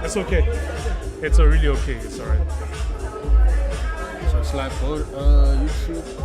It's okay. It's really okay. It's alright. So it's like for YouTube.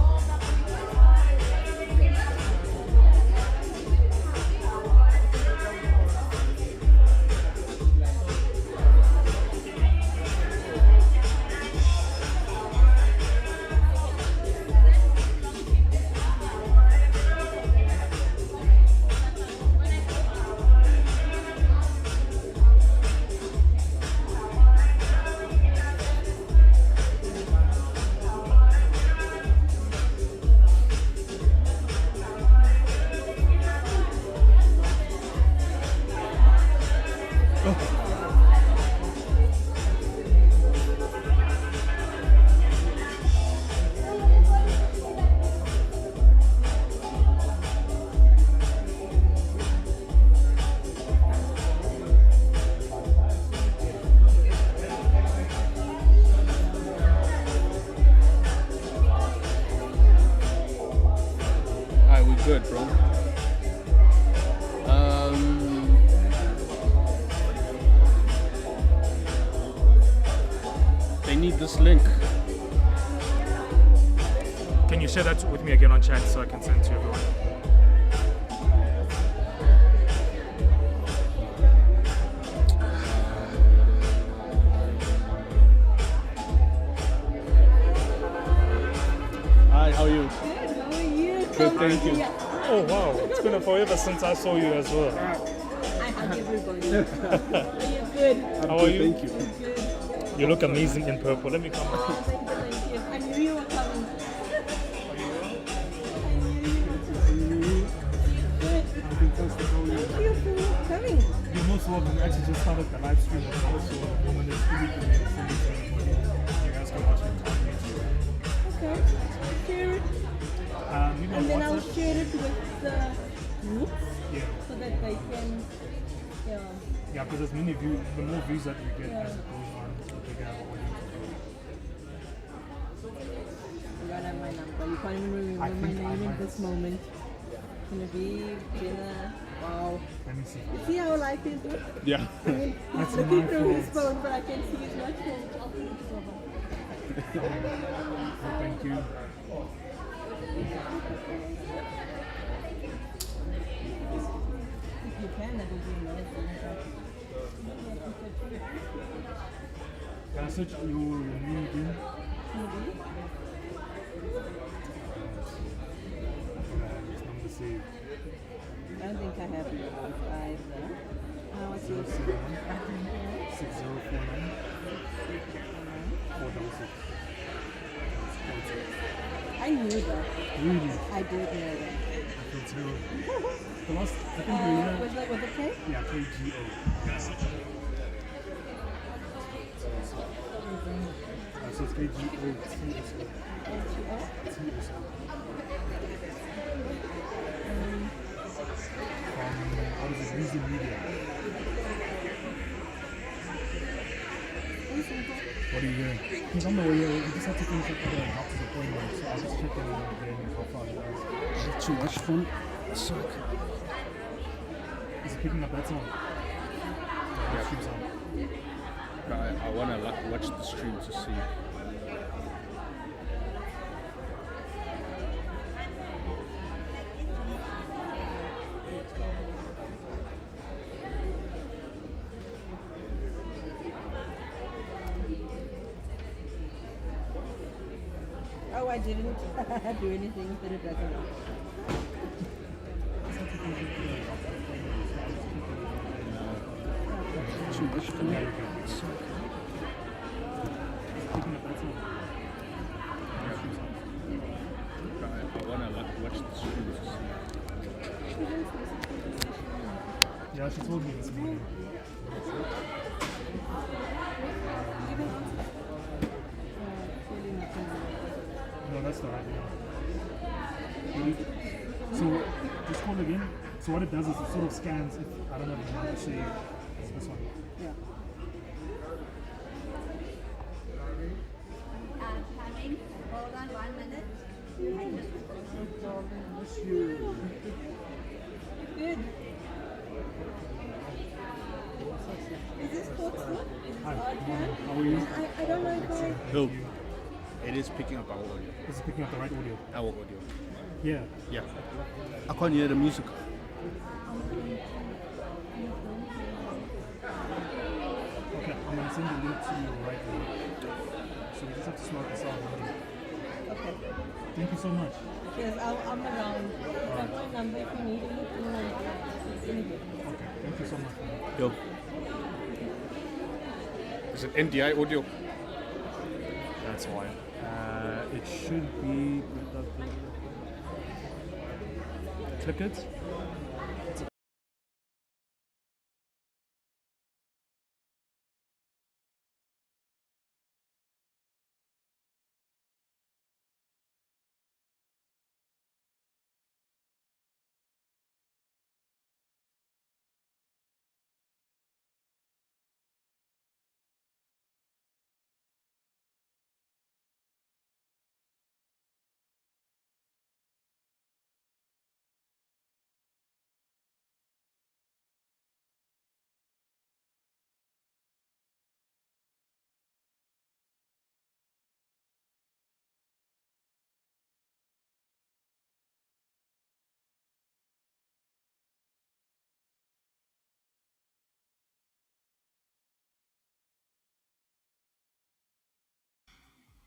Good, bro. They need this link. Can you share that with me again on chat so I can send it to everyone? Hi, how are you? Good, thank you. Oh wow, it's been forever since I saw you as well. I hug everybody. Are you good? How are you? Thank you. Good. You look amazing in purple. Let me come. Oh, thank you. I knew you were coming. Good. Fantastic. How are you? Thank you for coming. You're most welcome. We actually just started the live stream also. So when it's really good, send it to everybody. You guys can watch it. Okay. Share it. Maybe on And then I'll WhatsApp. share it with the groups Yeah. so that they can, Yeah, because as many views, the more views that we get as it goes on, the bigger our audience will be. you gotta have my number. You can't even remember I my think I name might. at this moment. Genevieve, Jenna, wow. Let me see. You see how life is? Yeah. I mean, That's he's looking my through his fault. phone, but I can see his watch phone. Thank you. If you can, that would be amazing. Can I search your name again? Maybe. It's number saved. I don't think I have yours either. What's yours? 6049 466. I knew that. Really? I did know that. I feel terrible. The last, I think we had. Was it K? Yeah, KGO. So it's KGO TSO. From, what is it, Reason Media. What are you doing? He's on the way here. We just have to finish up the doctor's appointment, so I'll just check in again how far it is. Too much fun. Suck. Is he picking up that song? Yeah, stream song. I want to watch the stream to see. Oh, I didn't do anything that it doesn't know. Too much fun. Suck. Picking up that song. I want to watch the stream to see. Yeah, she told me this morning. No, that's not right. So, just call again. So what it does is it sort of scans if, I don't know if you want to say it's this one. Yeah. Coming. Hold on 1 minute. Good. Is this Portsmouth? Hi, good morning. How are you? I don't know if I... No. It is picking up our audio. This is picking up the right audio. Our audio. Yeah. Yeah. I can't hear the music. Okay, I'm gonna send the link to you right now. So we just have to sort this out. Okay. Thank you so much. Yes, I'm around. That's my number if you need anything. It's in here. Okay, thank you so much. Yo. Is it NDI audio? That's why. It should be. Click it.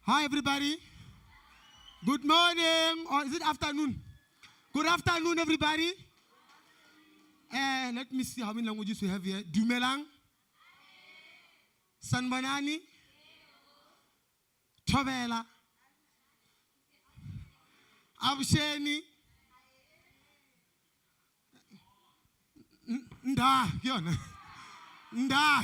Hi, everybody. Good morning, or is it afternoon? Good afternoon, everybody. Let me see how many languages we have here. Dumelang, Sanbanani, Tobela, Absheni, Nda, Nda,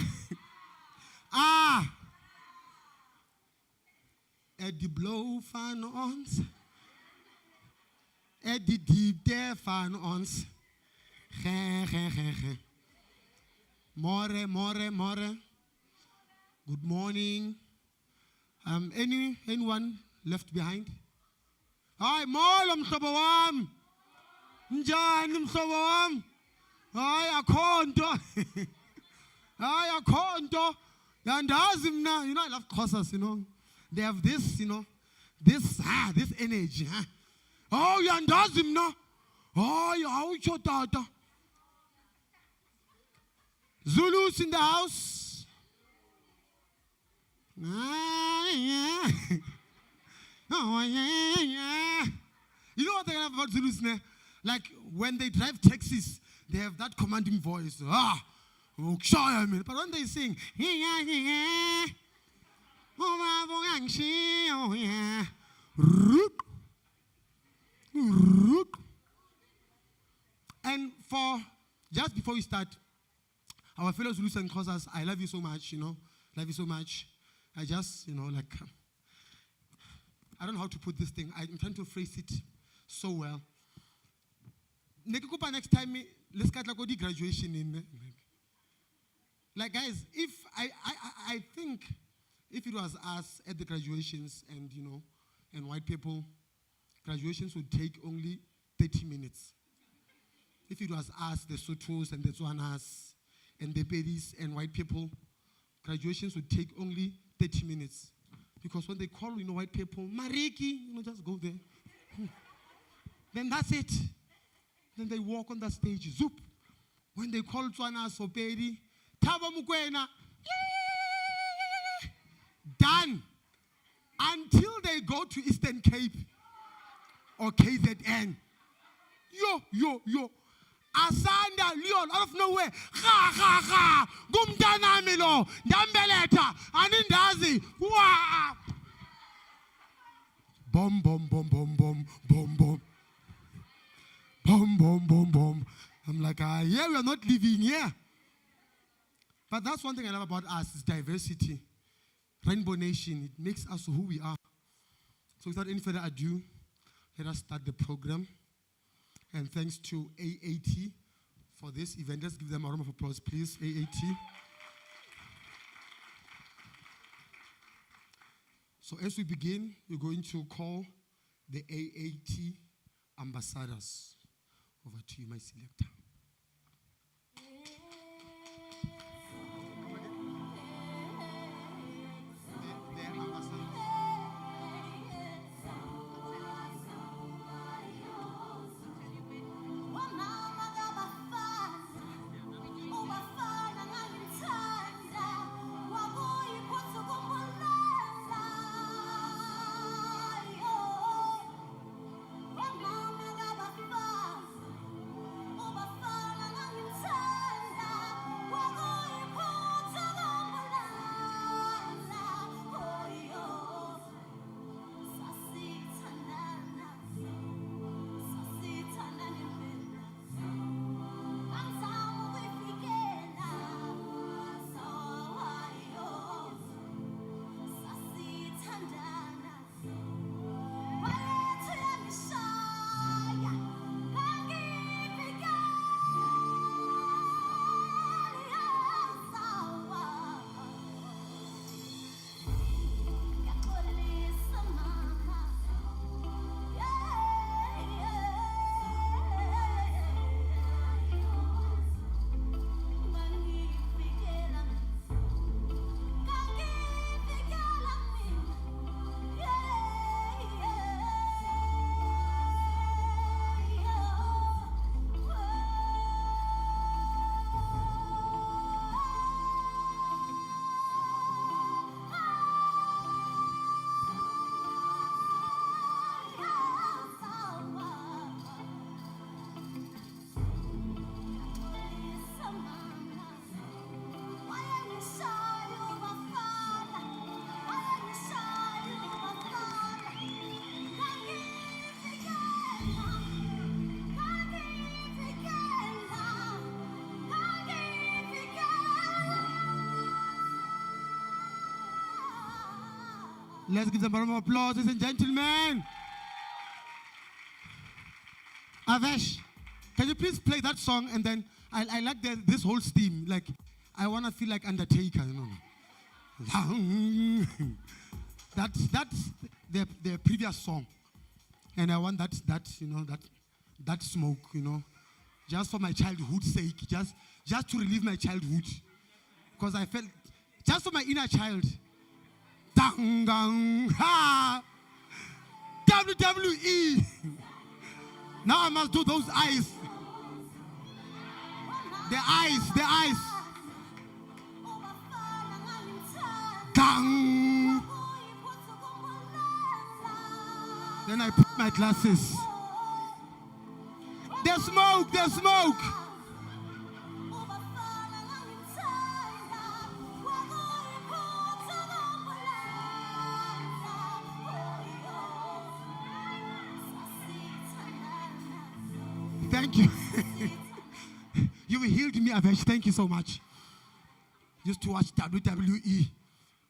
Eddie Blow fan ons. Eddie Deep there fan ons. More. Good morning. Anyone left behind? Hi, Mol mhlobo wam. Njani mhlobo wam? Hi, akhonto. Hi, akhonto. Yandazi mna, you know I love Xhosas, you know. They have this, you know, this energy. Huh? Oh, yandazi mna. Oh, awutsho tata. Zulus in the house. Yeah. Oh, yeah. You know what I love about Zulus? Like when they drive taxis, they have that commanding voice. But when they sing, and for just before we start, our fellow Zulus and Xhosas, I love you so much, you know. Love you so much. I just, you know, like, I don't know how to put this thing. I'm trying to phrase it so well. Next time, let's get like the graduation in. Like guys, if I think if it was us at the graduations and you know, and white people, graduations would take only 30 minutes. If it was us, the Sotos and the Tswanas, and the Pedis and white people, graduations would take only 30 minutes. Because when they call, you know, white people, Mariki, you know, just go there. Then that's it. Then they walk on the stage, zoop. When they call Tswanas or Pedi, Taba Mukwena, done. Until they go to Eastern Cape or KZN. Yo. Asanda Leon out of nowhere. Ha. Gumdana Milo. Dambeleta. Anindazi. Wow. Bomb. Boom. I'm like, yeah, we are not living here. But that's one thing I love about us is diversity. Rainbow Nation, it makes us who we are. So without any further ado, let us start the program. And thanks to AAT for this event. Let's give them a round of applause, please, AAT. So as we begin, we're going to call the AAT ambassadors. Over to you, my selector. Let's give them a round of applause, ladies and gentlemen. Avesh, can you please play that song? And then I like this whole steam. Like, I want to feel like Undertaker, you know. That's the previous song. And I want that smoke, you know. Just for my childhood's sake. Just to relieve my childhood. Because I felt, just for my inner child. WWE. Now I must do those eyes. The eyes. Gang. Then I put my glasses. The smoke. Thank you. You healed me, Avesh. Thank you so much. Used to watch WWE,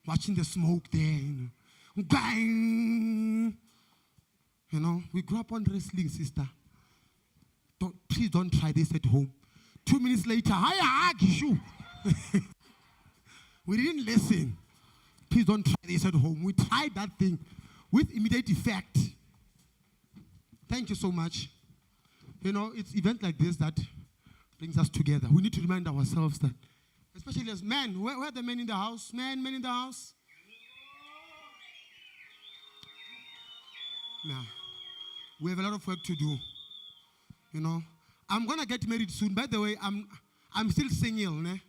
watching the smoke there. You know. Bang! You know, we grew up on wrestling, sister. Please don't try this at home. 2 minutes later, we didn't listen. Please don't try this at home. We tried that thing with immediate effect. Thank you so much. You know, it's events like this that brings us together. We need to remind ourselves that, especially as men, where are the men in the house? Men in the house? Now, we have a lot of work to do. You know, I'm gonna get married soon. By the way, I'm still single, ne?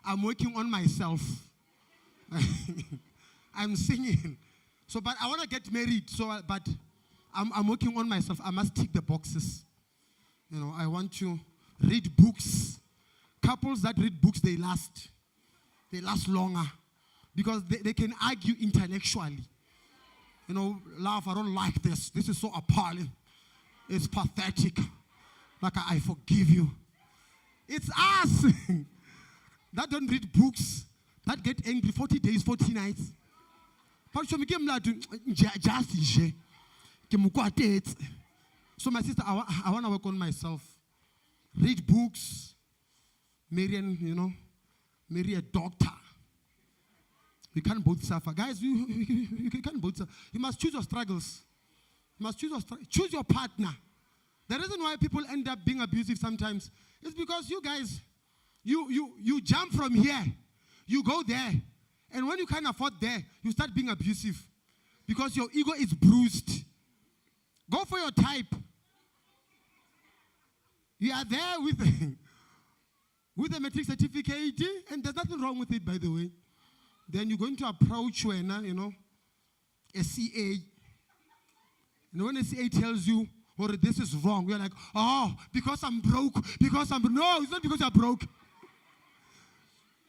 I'm working on myself. I'm singing. So, but I wanna get married. So, but I'm working on myself. I must tick the boxes. You know, I want to read books. Couples that read books, they last. They last longer because they can argue intellectually. You know, love, I don't like this. This is so appalling. It's pathetic. Like, I forgive you. It's us that don't read books, that get angry 40 days, 40 nights. So my sister, I want to work on myself. Read books, marry a doctor. We can't both suffer. Guys, you can't both suffer. You must choose your struggles. You must choose your partner. The reason why people end up being abusive sometimes is because you guys, you jump from here, you go there, and when you can't afford there, you start being abusive because your ego is bruised. Go for your type. You are there with a matric certificate, and there's nothing wrong with it, by the way. Then you're going to approach when, a CA. And when a CA tells you, or this is wrong, we're like, oh, because I'm broke, no, it's not because you're broke.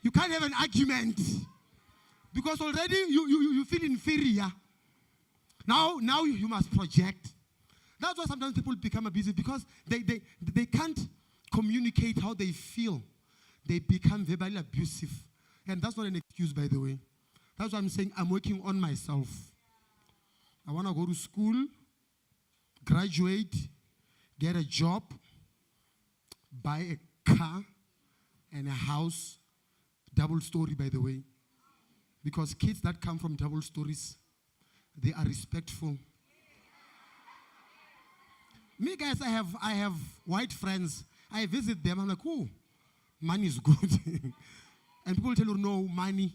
You can't have an argument. Because already you feel inferior. Now you must project. That's why sometimes people become abusive, because they can't communicate how they feel. They become verbally abusive. And that's not an excuse, by the way. That's why I'm saying I'm working on myself. I want to go to school, graduate, get a job, buy a car and a house, double story, by the way. Because kids that come from double stories, they are respectful. Me, guys, I have white friends. I visit them. I'm like, oh, money is good. And people tell you, no, money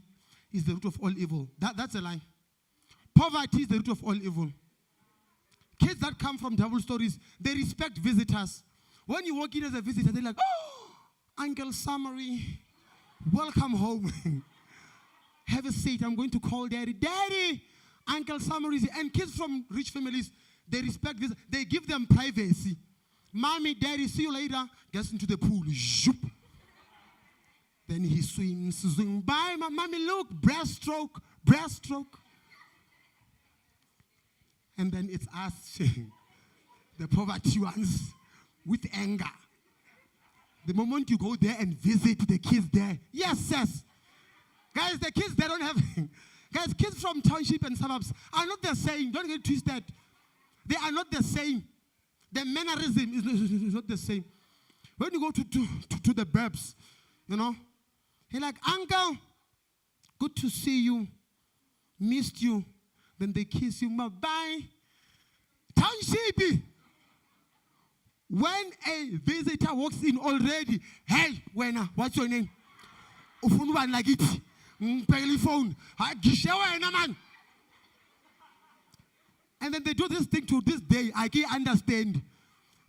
is the root of all evil. That's a lie. Poverty is the root of all evil. Kids that come from double stories, they respect visitors. When you walk in as a visitor, they're like, oh, Uncle Summary, welcome home. Have a seat. I'm going to call Daddy. Daddy, Uncle Summary is here. And kids from rich families, they respect this. They give them privacy. Mommy, Daddy, see you later. Gets into the pool. Zoop. Then he swims. Swing by. Mommy, look. Breaststroke. And then it's us, the poverty ones, with anger. The moment you go there and visit the kids there, yes. Guys, the kids, they don't have, Guys, kids from township and suburbs are not the same. Don't get twisted. They are not the same. The mannerism is not the same. When you go to the burbs, you know, he's like, uncle, good to see you. Missed you. Then they kiss you. Bye. Township. When a visitor walks in already, hey, Wena, what's your name? Ufunwan like it. Telephone. Man. And then they do this thing to this day. I can't understand.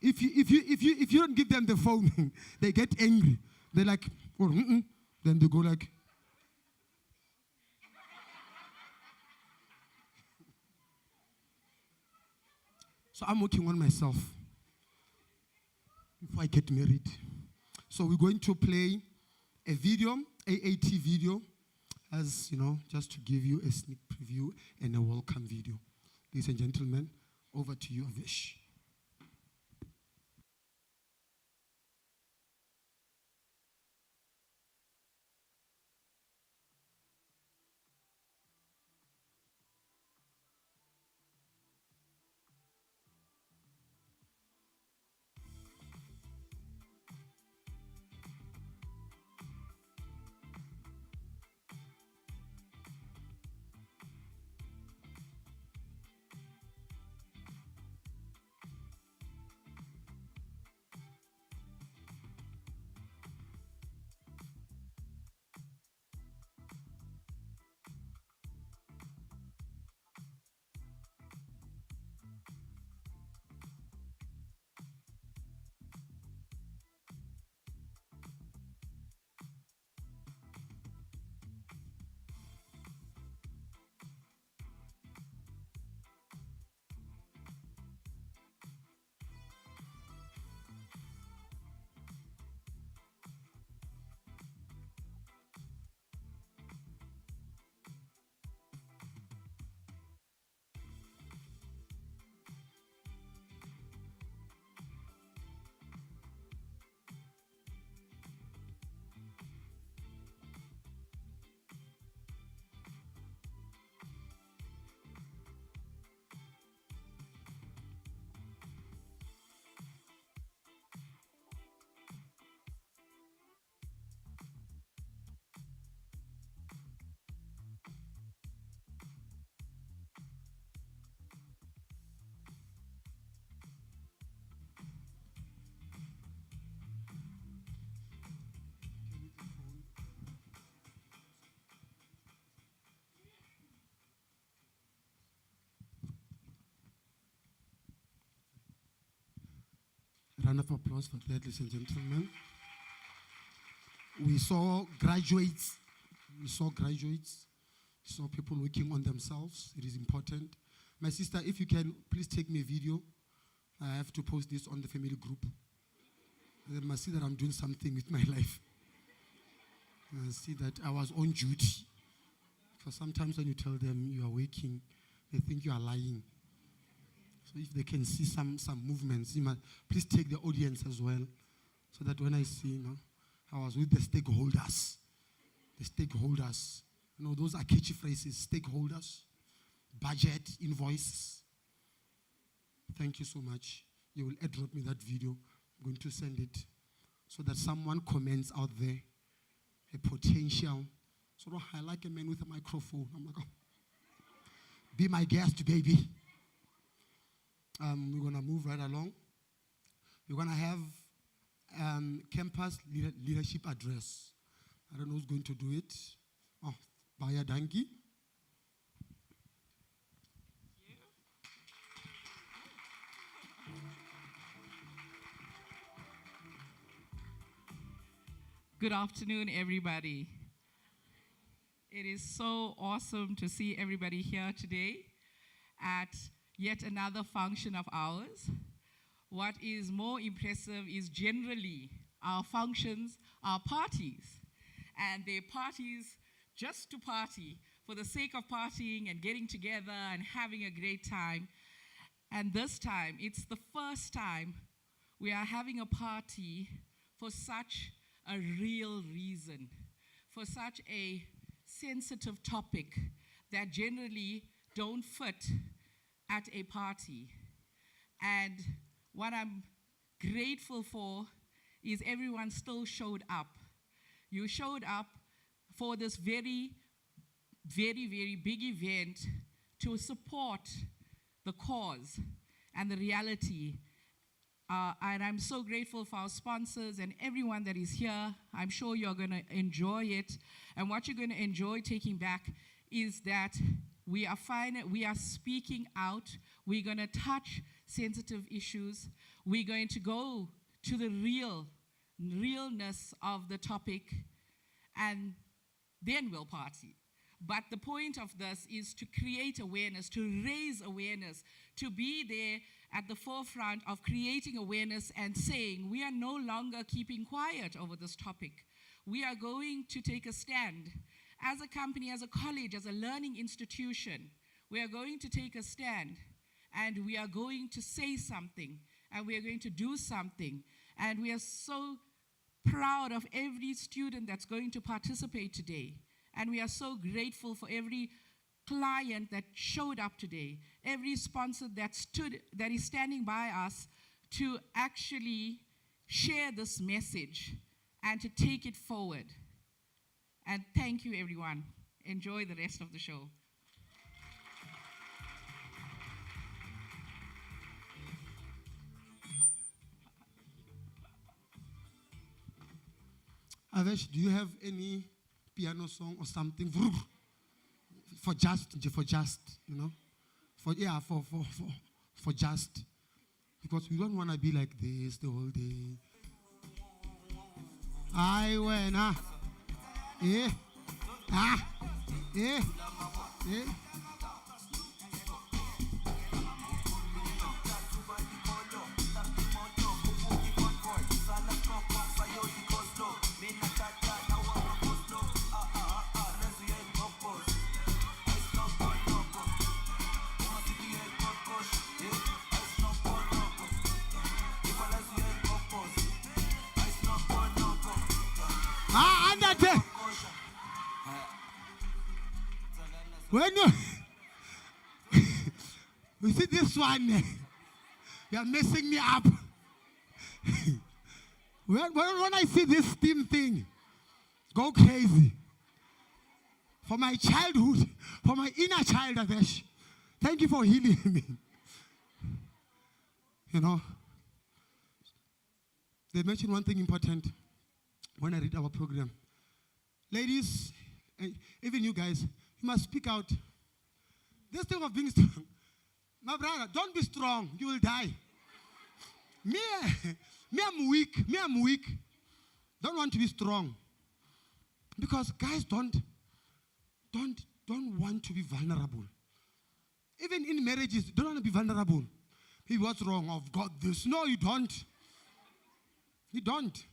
If you don't give them the phone, they get angry. They're like, oh, then they go like. So I'm working on myself before I get married. So we're going to play a video, AAT video, as you know, just to give you a sneak preview and a welcome video. Ladies and gentlemen, over to you, Avish. Round of applause for that, ladies and gentlemen. We saw graduates. We saw people working on themselves. It is important. My sister, if you can, please take me a video. I have to post this on the family group. They must see that I'm doing something with my life. And see that I was on duty. Because sometimes when you tell them you are working, they think you are lying. So if they can see some movements, please take the audience as well. So that when I see, I was with the stakeholders. The stakeholders. Those are catchy phrases. Stakeholders. Budget, invoice. Thank you so much. You will airdrop me that video. I'm going to send it. So that someone comments out there. A potential. I like a man with a microphone. I'm like, oh. Be my guest, baby. We're going to move right along. We're going to have campus leadership address. I don't know who's going to do it. Oh, Baya Danki. Good afternoon, everybody. It is so awesome to see everybody here today at yet another function of ours. What is more impressive is generally our functions are parties. And they're parties just to party, for the sake of partying and getting together and having a great time. And this time, it's the first time we are having a party for such a real reason, for such a sensitive topic that generally don't fit at a party. And what I'm grateful for is everyone still showed up. You showed up for this very, very, very big event to support the cause and the reality. And I'm so grateful for our sponsors and everyone that is here. I'm sure you're going to enjoy it. And what you're going to enjoy taking back is that we are speaking out. We're going to touch sensitive issues. We're going to go to the realness of the topic, and then we'll party. But the point of this is to create awareness, to raise awareness, to be there at the forefront of creating awareness and saying, we are no longer keeping quiet over this topic. We are going to take a stand. As a company, as a college, as a learning institution, we are going to take a stand, and we are going to say something, and we are going to do something. And we are so proud of every student that's going to participate today. And we are so grateful for every client that showed up today, every sponsor that is standing by us to actually share this message and to take it forward. And thank you, everyone. Enjoy the rest of the show. Avesh, do you have any piano song or something for just, you know, for just, because we don't want to be like this the whole day. I went when you see this one, you're messing me up. when I see this steam thing, go crazy. For my childhood, for my inner child, Avesh, thank you for healing me. You know, they mentioned one thing important when I read our program. Ladies, and even you guys, you must speak out. This thing of being strong, my brother, don't be strong, you will die. Me, I'm weak. Don't want to be strong. Because guys don't want to be vulnerable. Even in marriages, don't want to be vulnerable. Hey, what's wrong? I've got this. No, you don't. You don't.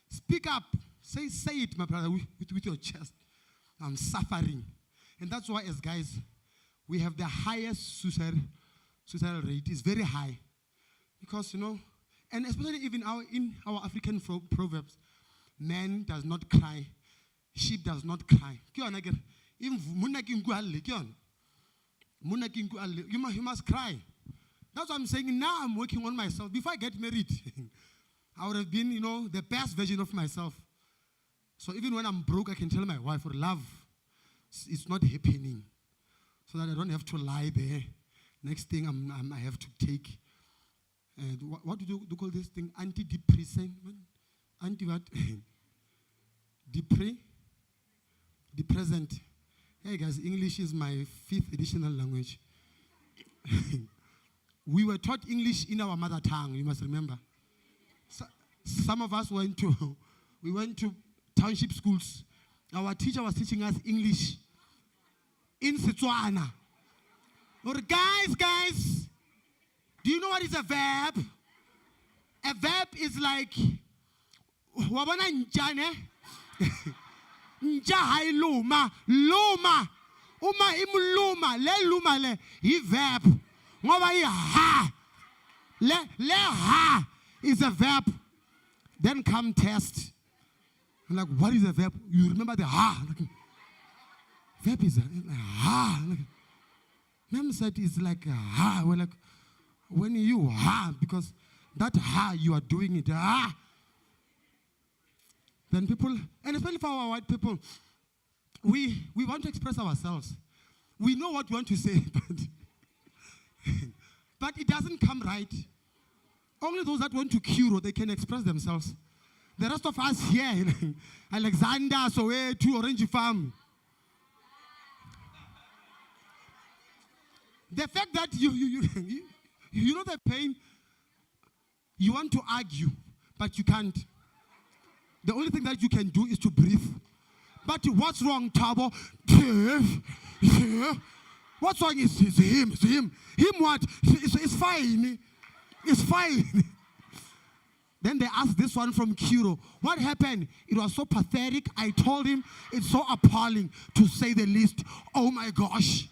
Speak up. Say it, my brother, with your chest. I'm suffering. And that's why, as guys, we have the highest suicidal rate. It's very high. Because, you know, and especially even in our African proverbs, man does not cry, sheep does not cry. You must cry. That's what I'm saying. Now I'm working on myself. Before I get married, I would have been, you know, the best version of myself. So even when I'm broke, I can tell my wife, for love, it's not happening. So that I don't have to lie there. Next thing I have to take. And what do you call this thing? Antidepressant? Anti what? Depressant. Hey guys, English is my 5th additional language. We were taught English in our mother tongue, you must remember. So, some of us went to township schools. Our teacher was teaching us English in Setswana. Or guys, do you know what is a verb? A verb is like, wabona njane? Nja hai luma. Uma imuluma, le luma le, hi verb. Ngoba hi ha. Le ha is a verb. Then come test. I'm like, what is a verb? You remember the ha. Verb is like, ha. Like, Mem said it's like ha. We're like, when you ha, because that ha, you are doing it. Ha. Then people, and especially for our white people, we want to express ourselves. We know what we want to say, but it doesn't come right. Only those that want to cure, they can express themselves. The rest of us here, Alexander, Soweto, Orange Farm. The fact that you know the pain, you want to argue, but you can't. The only thing that you can do is to breathe. But what's wrong, Tabo? What's wrong is him. Him what? It's fine. It's fine. Then they asked this one from Kiro, what happened? It was so pathetic. I told him it's so appalling, to say the least. Oh my gosh.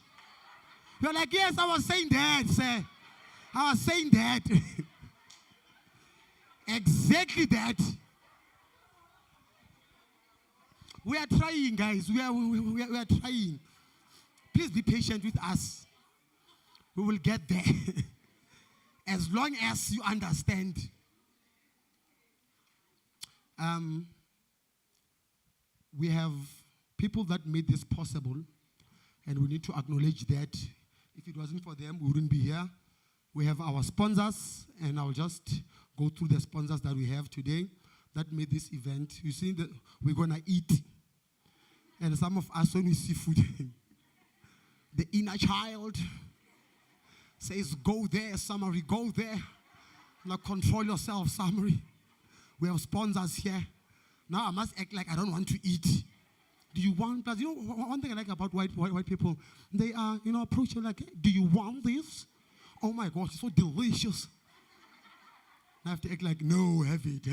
You're like, yes, I was saying that, sir. I was saying that. Exactly that. We are trying, guys. We are trying. Please be patient with us. We will get there. As long as you understand. We have people that made this possible, and we need to acknowledge that. If it wasn't for them, we wouldn't be here. We have our sponsors, and I'll just go through the sponsors that we have today that made this event. You see, that we're going to eat. And some of us, when we see food, the inner child says, go there, summary, go there. Now control yourself, summary. We have sponsors here. Now I must act like I don't want to eat. Do you want, plus, you know, one thing I like about white people, they are, approach you like, hey, do you want this? Oh my gosh, it's so delicious. I have to act like, no, have it,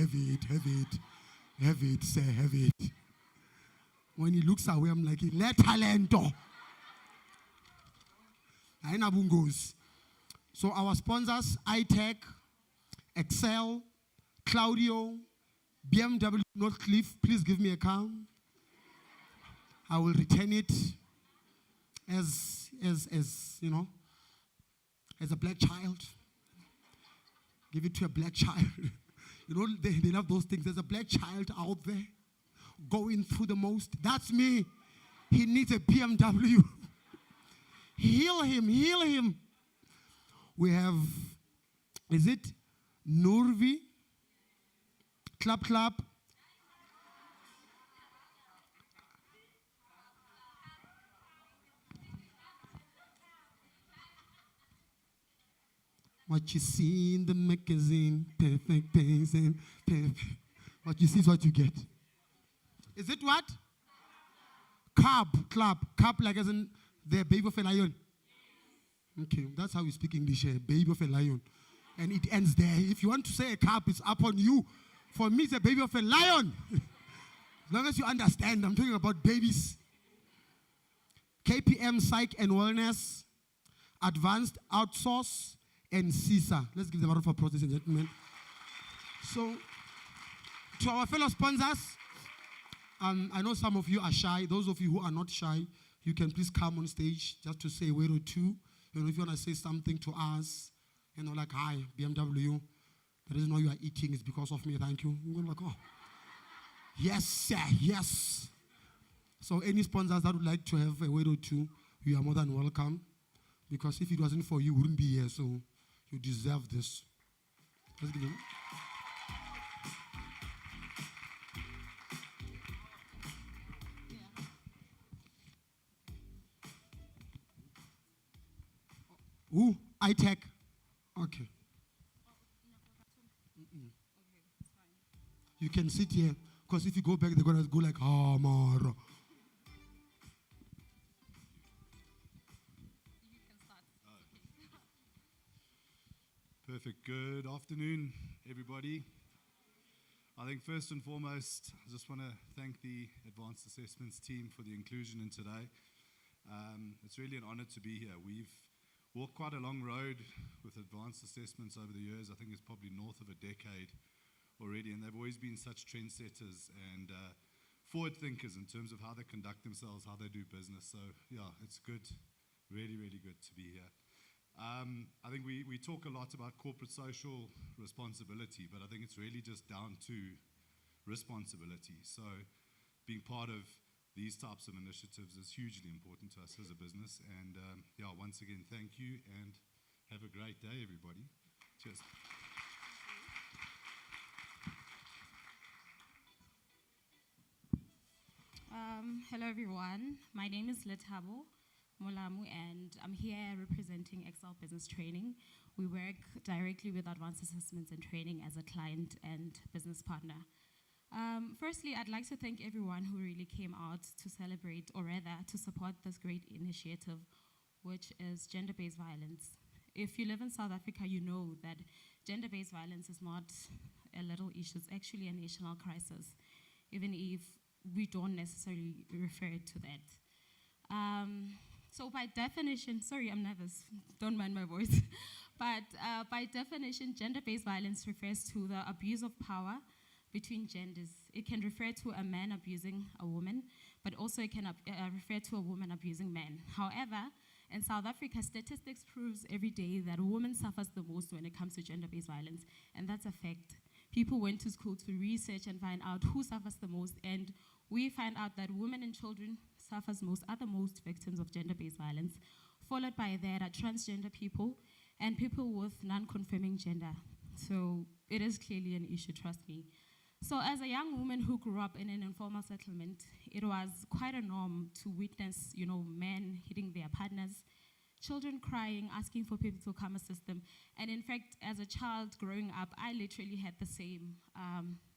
sir, have it. When he looks away, I'm like, le talento. Goes. So our sponsors, iTech, Excel, Claudio, BMW, Northcliffe, please give me a car. I will return it as a black child. Give it to a black child. They love those things. There's a black child out there going through the most. That's me. He needs a BMW. Heal him. We have, is it Nurvi? Clap. What you see in the magazine, perfect things and perfect. What you see is what you get. Is it what? Cab, like as in the baby of a lion. Okay, that's how we speak English here, baby of a lion. And it ends there. If you want to say a cab, it's up on you. For me, it's a baby of a lion. As long as you understand, I'm talking about babies. KPM Psych and Wellness, Advanced Outsource, and CISA. Let's give them a round of applause, ladies and gentlemen. So, to our fellow sponsors, I know some of you are shy. Those of you who are not shy, you can please come on stage just to say a word or two. If you want to say something to us, like, hi, BMW. The reason why you are eating is because of me, thank you. You're like, oh, yes, sir, yes. So any sponsors that would like to have a word or two, you are more than welcome. Because if it wasn't for you, we wouldn't be here. So you deserve this. Let's give them. Ooh, iTech. Okay. You can sit here, because if you go back, they're going to go like, Mara. Perfect. Good afternoon, everybody. I think first and foremost, I just want to thank the Advanced Assessments team for the inclusion in today. It's really an honor to be here. We've walked quite a long road with Advanced Assessments over the years. I think it's probably north of a decade already, and they've always been such trendsetters. And forward thinkers in terms of how they conduct themselves, how they do business. So yeah, it's good, really, really good to be here. I think we talk a lot about corporate social responsibility, but I think it's really just down to responsibility. So being part of these types of initiatives is hugely important to us as a business. And yeah, once again, thank you and have a great day, everybody. Cheers. Hello everyone, my name is Letabo Molamu and I'm here representing Excel Business Training. We work directly with Advanced Assessments and Training as a client and business partner. Firstly, I'd like to thank everyone who really came out to celebrate, or rather to support this great initiative, which is gender-based violence. If you live in South Africa, you know that gender-based violence is not a little issue, it's actually a national crisis, even if we don't necessarily refer to that. So by definition, sorry, I'm nervous, don't mind my voice, but by definition, gender-based violence refers to the abuse of power between genders. It can refer to a man abusing a woman, but also it can refer to a woman abusing men. However, in South Africa, statistics proves every day that a woman suffers the most when it comes to gender-based violence, and that's a fact. People went to school to research and find out who suffers the most, and we find out that women and children are the most victims of gender-based violence. Followed by that are transgender people and people with non-confirming gender. So it is clearly an issue, trust me. So as a young woman who grew up in an informal settlement, it was quite a norm to witness, men hitting their partners, children crying, asking for people to come assist them. And in fact, as a child growing up, I literally had the same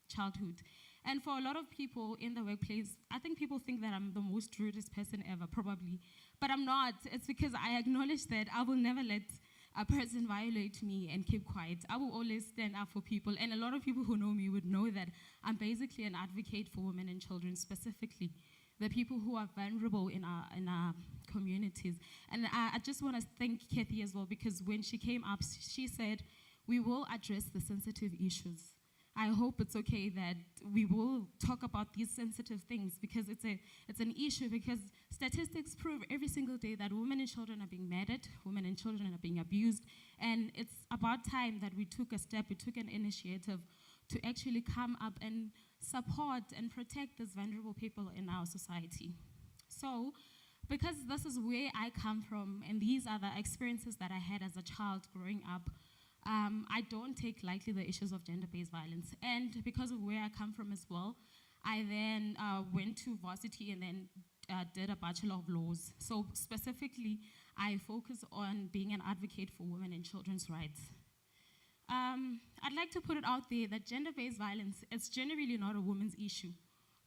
childhood. And for a lot of people in the workplace, I think people think that I'm the most rudest person ever, probably. But I'm not. It's because I acknowledge that I will never let a person violate me and keep quiet. I will always stand up for people. And a lot of people who know me would know that I'm basically an advocate for women and children, specifically the people who are vulnerable in our communities. And I just want to thank Kathy as well, because when she came up, she said, we will address the sensitive issues. I hope it's okay that we will talk about these sensitive things, because it's an issue, because statistics prove every single day that women and children are being murdered, women and children are being abused, and it's about time that we took a step, we took an initiative to actually come up and support and protect these vulnerable people in our society. So, because this is where I come from, and these are the experiences that I had as a child growing up, I don't take lightly the issues of gender-based violence. And because of where I come from as well, I then went to varsity and then did a Bachelor of Laws. So specifically, I focus on being an advocate for women and children's rights. I'd like to put it out there that gender-based violence is generally not a woman's issue,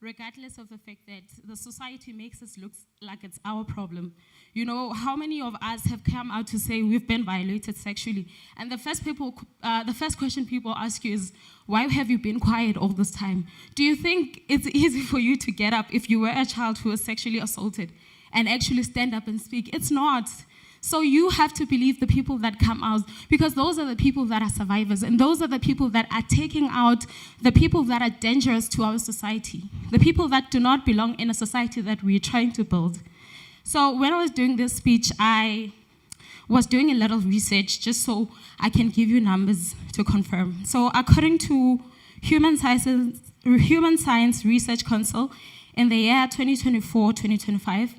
regardless of the fact that the society makes us look like it's our problem. How many of us have come out to say we've been violated sexually? And the first question people ask you is, why have you been quiet all this time? Do you think it's easy for you to get up if you were a child who was sexually assaulted and actually stand up and speak? It's not. So you have to believe the people that come out, because those are the people that are survivors, and those are the people that are taking out the people that are dangerous to our society, the people that do not belong in a society that we're trying to build. So when I was doing this speech, I was doing a little research just so I can give you numbers to confirm. So according to Human Science Research Council, in the year 2024-2025,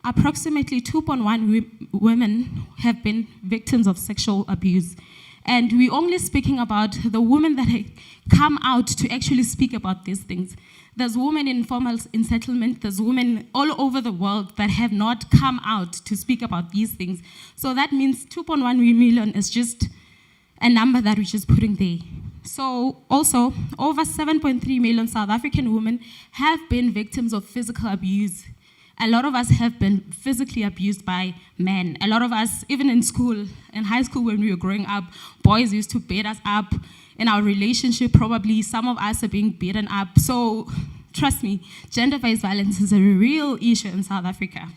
approximately 2.1 women have been victims of sexual abuse. And we're only speaking about the women that have come out to actually speak about these things. There's women in settlement, there's women all over the world that have not come out to speak about these things. So that means 2.1 million is just a number that we're just putting there. So also, over 7.3 million South African women have been victims of physical abuse. A lot of us have been physically abused by men. A lot of us, even in school, in high school when we were growing up, boys used to beat us up. In our relationship, probably some of us are being beaten up. So trust me, gender-based violence is a real issue in South Africa.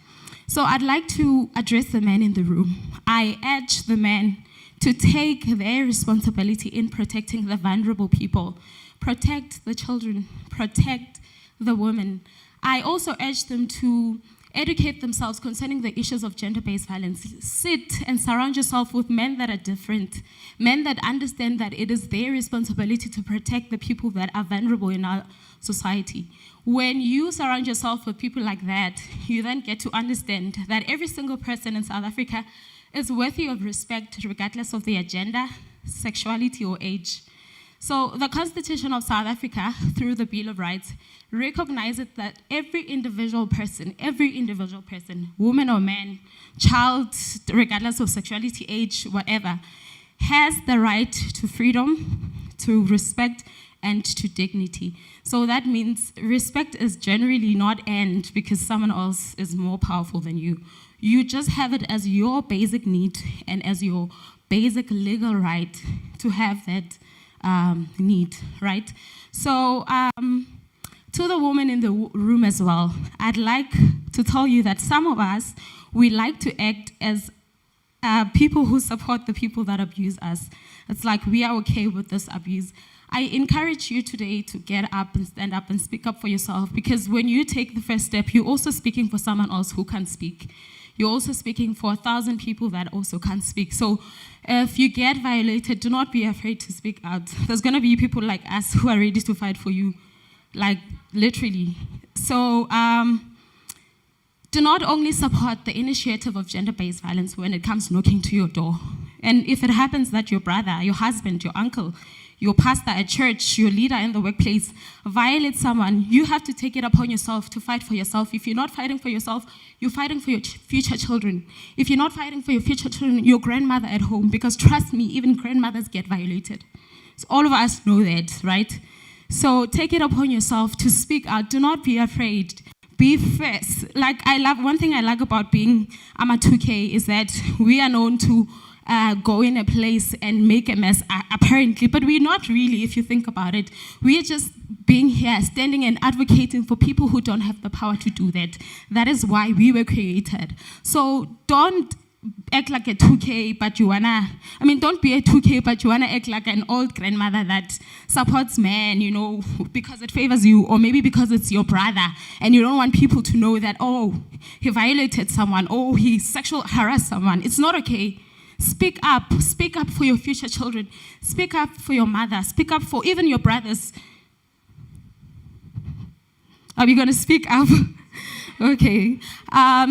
So I'd like to address the men in the room. I urge the men to take their responsibility in protecting the vulnerable people, protect the children, protect the women, I also urge them to educate themselves concerning the issues of gender-based violence. Sit and surround yourself with men that are different, men that understand that it is their responsibility to protect the people that are vulnerable in our society. When you surround yourself with people like that, you then get to understand that every single person in South Africa is worthy of respect regardless of their gender, sexuality, or age. So the Constitution of South Africa, through the Bill of Rights, recognizes that every individual person, woman or man, child, regardless of sexuality, age, whatever, has the right to freedom, to respect, and to dignity. So that means respect is generally not earned because someone else is more powerful than you. You just have it as your basic need and as your basic legal right to have that need, right? So to the woman in the room as well, I'd like to tell you that some of us, we like to act as people who support the people that abuse us. It's like we are okay with this abuse. I encourage you today to get up and stand up and speak up for yourself, because when you take the first step, you're also speaking for someone else who can't speak. You're also speaking for 1,000 people that also can't speak. So if you get violated, do not be afraid to speak out. There's going to be people like us who are ready to fight for you, like literally. So do not only support the initiative of gender-based violence when it comes knocking to your door. And if it happens that your brother, your husband, your uncle, your pastor at church, your leader in the workplace violates someone, you have to take it upon yourself to fight for yourself. If you're not fighting for yourself, you're fighting for your future children. If you're not fighting for your future children, your grandmother at home, because trust me, even grandmothers get violated. So all of us know that, right? So take it upon yourself to speak out. Do not be afraid. Be fierce. Like one thing I like about being AAAT is that we are known to go in a place and make a mess, apparently, but we're not really, if you think about it. We're just being here, standing and advocating for people who don't have the power to do that. That is why we were created. So don't act like a 2K, but you wanna, don't be a 2K, but you wanna act like an old grandmother that supports men, because it favors you, or maybe because it's your brother, and you don't want people to know that, oh, he violated someone, oh, he sexual harassed someone. It's not okay. Speak up for your future children. Speak up for your mother. Speak up for even your brothers. Are we going to speak up? Okay.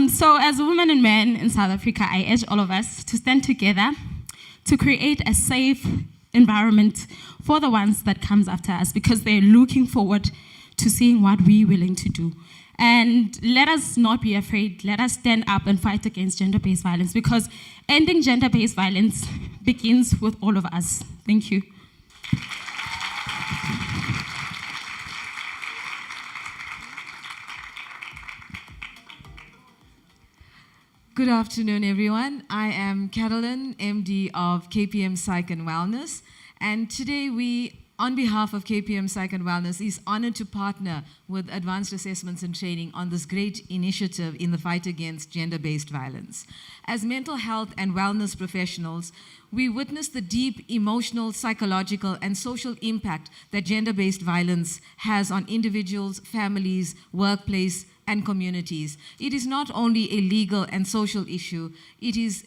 So as women and men in South Africa, I urge all of us to stand together to create a safe environment for the ones that comes after us, because they're looking forward to seeing what we're willing to do. And let us not be afraid. Let us stand up and fight against gender-based violence, because ending gender-based violence begins with all of us. Thank you. Good afternoon, everyone. I am Carolyn, MD of KPM Psych and Wellness. And today we, on behalf of KPM Psych and Wellness, is honored to partner with Advanced Assessments and Training on this great initiative in the fight against gender-based violence. As mental health and wellness professionals, we witness the deep emotional, psychological, and social impact that gender-based violence has on individuals, families, workplace, and communities. It is not only a legal and social issue, it is,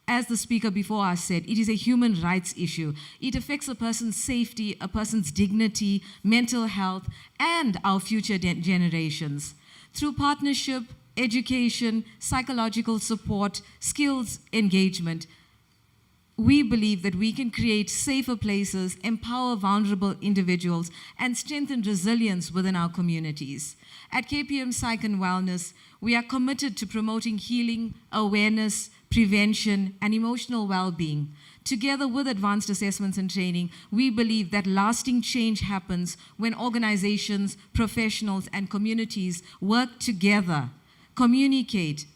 as the speaker before us said, it is a human rights issue. It affects a person's safety, a person's dignity, mental health, and our future generations. Through partnership, education, psychological support, skills engagement, we believe that we can create safer places, empower vulnerable individuals, and strengthen resilience within our communities. At KPM Psych and Wellness, we are committed to promoting healing, awareness, prevention, and emotional well-being. Together with Advanced Assessments and Training, we believe that lasting change happens when organizations, professionals, and communities work together, communicate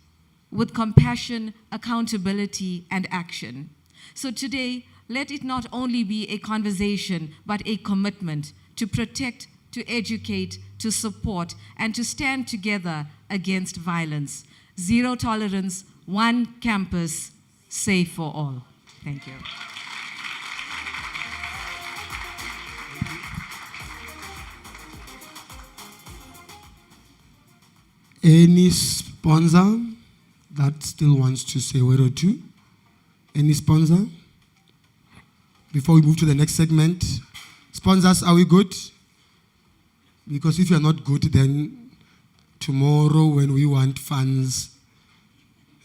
with compassion, accountability, and action. So today, let it not only be a conversation, but a commitment to protect, to educate, to support, and to stand together against violence. Zero tolerance, one campus, safe for all. Thank you. Any sponsor that still wants to say a word or two? Any sponsor? Before we move to the next segment, sponsors, are we good? Because if you're not good, then tomorrow when we want funds,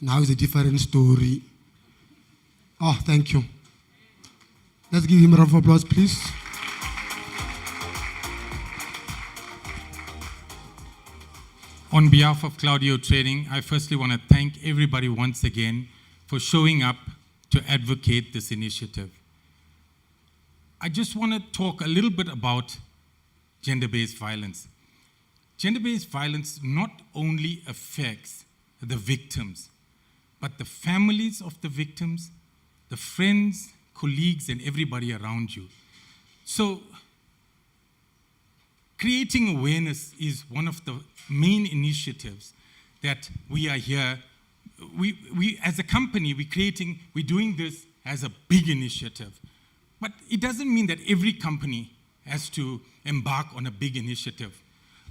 now is a different story. Oh, thank you. Let's give him a round of applause, please. On behalf of Claudio Trading, I firstly want to thank everybody once again for showing up to advocate this initiative. I just want to talk a little bit about gender-based violence. Gender-based violence not only affects the victims, but the families of the victims, the friends, colleagues, and everybody around you. So, creating awareness is one of the main initiatives that we are here. We as a company, we're doing this as a big initiative. But it doesn't mean that every company has to embark on a big initiative.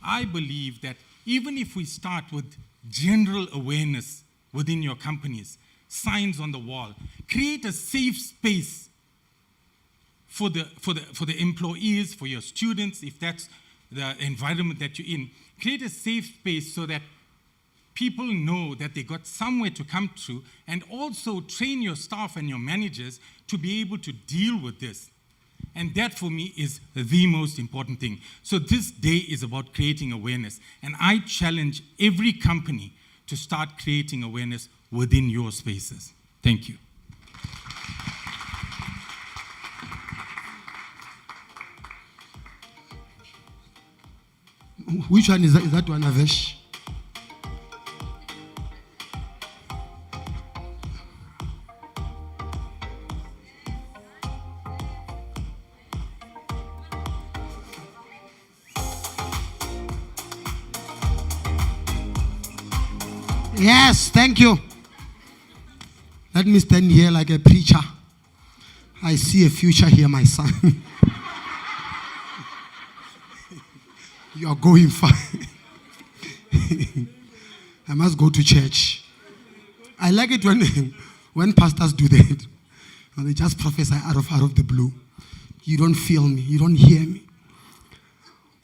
I believe that even if we start with general awareness within your companies, signs on the wall, create a safe space for the employees, for your students, if that's the environment that you're in. Create a safe space so that people know that they got somewhere to come to, and also train your staff and your managers to be able to deal with this. And that for me is the most important thing. So this day is about creating awareness. And I challenge every company to start creating awareness within your spaces. Thank you. Which one is that? Is that one, Avesh? Yes, thank you. Let me stand here like a preacher. I see a future here, my son. You are going far. I must go to church. I like it when pastors do that. And they just prophesy out of the blue. You don't feel me. You don't hear me.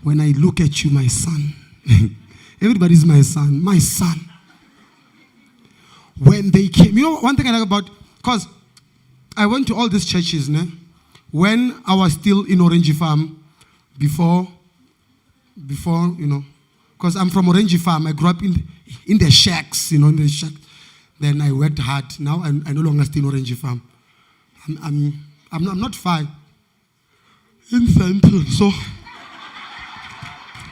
When I look at you, my son. Everybody's my son. My son. When they came, you know, one thing I like about, because I went to all these churches, when I was still in Orange Farm, before, you know, because I'm from Orange Farm, I grew up in the shacks, in the shack. Then I worked hard. Now I no longer stay in Orange Farm. I'm not far in Central. So,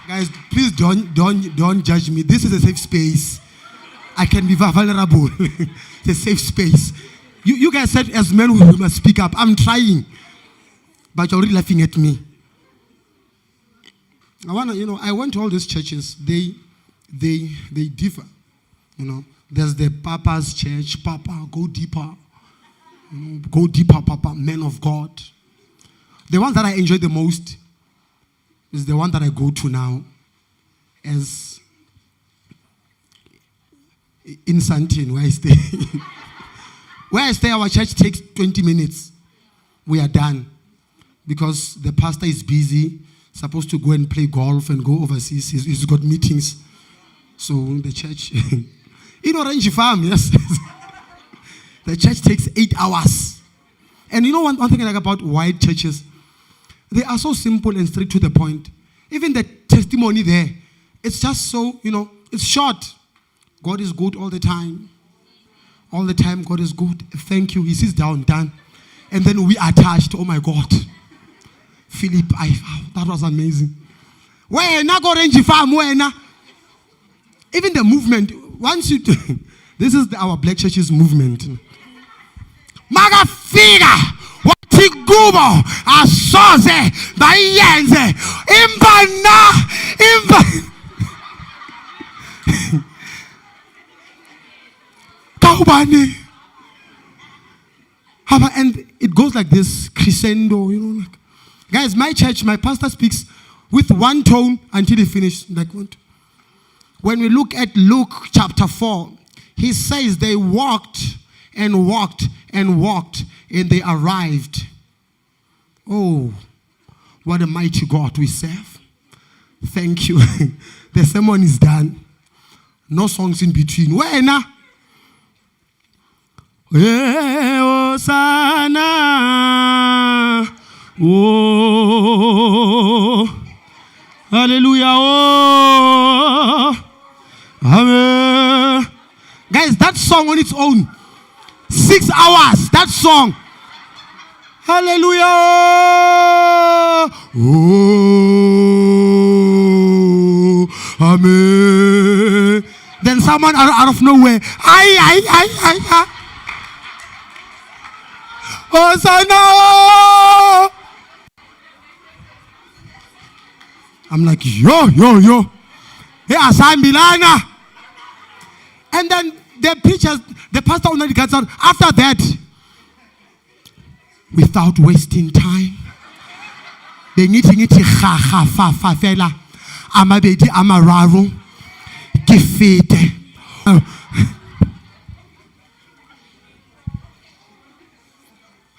guys, please don't judge me. This is a safe space. I can be vulnerable. It's a safe space. You guys said as men we must speak up. I'm trying. But you're already laughing at me. I went to all these churches. They differ. There's the Papa's church. Papa, go deeper. Go deeper, Papa, men of God. The one that I enjoy the most is the one that I go to now as in Santine, where I stay. Where I stay, our church takes 20 minutes. We are done. Because the pastor is busy, supposed to go and play golf and go overseas. He's got meetings. So the church, in Orange Farm, yes. The church takes 8 hours. And you know one thing I like about white churches? They are so simple and straight to the point. Even the testimony there, it's just so, it's short. God is good all the time. All the time, God is good. Thank you. He sits down, done. And then we are touched. Oh my God. Philip, that was amazing. Where na go Orange Farm, where na? Even the movement, once you this is our Black Churches movement. Maga figa, wati gubo, asoze, bayenze, imba. And it goes like this, crescendo, Guys, my church, my pastor speaks with one tone until he finishes. Like when we look at Luke chapter 4, he says they walked and walked and walked and they arrived. Oh, what a mighty God we serve. Thank you. The sermon is done. No songs in between. Where now? Hosanna. Oh, hallelujah. Oh, amen. Guys, that song on its own, 6 hours, that song. Hallelujah. Oh, amen. Then someone out of nowhere, I. Hosanna. I'm like, yo. Hey, Asan Bilana. And then the preachers, the pastor only gets out. After that, without wasting time, they need ha fa fela. Amabedi amararo. Kifete.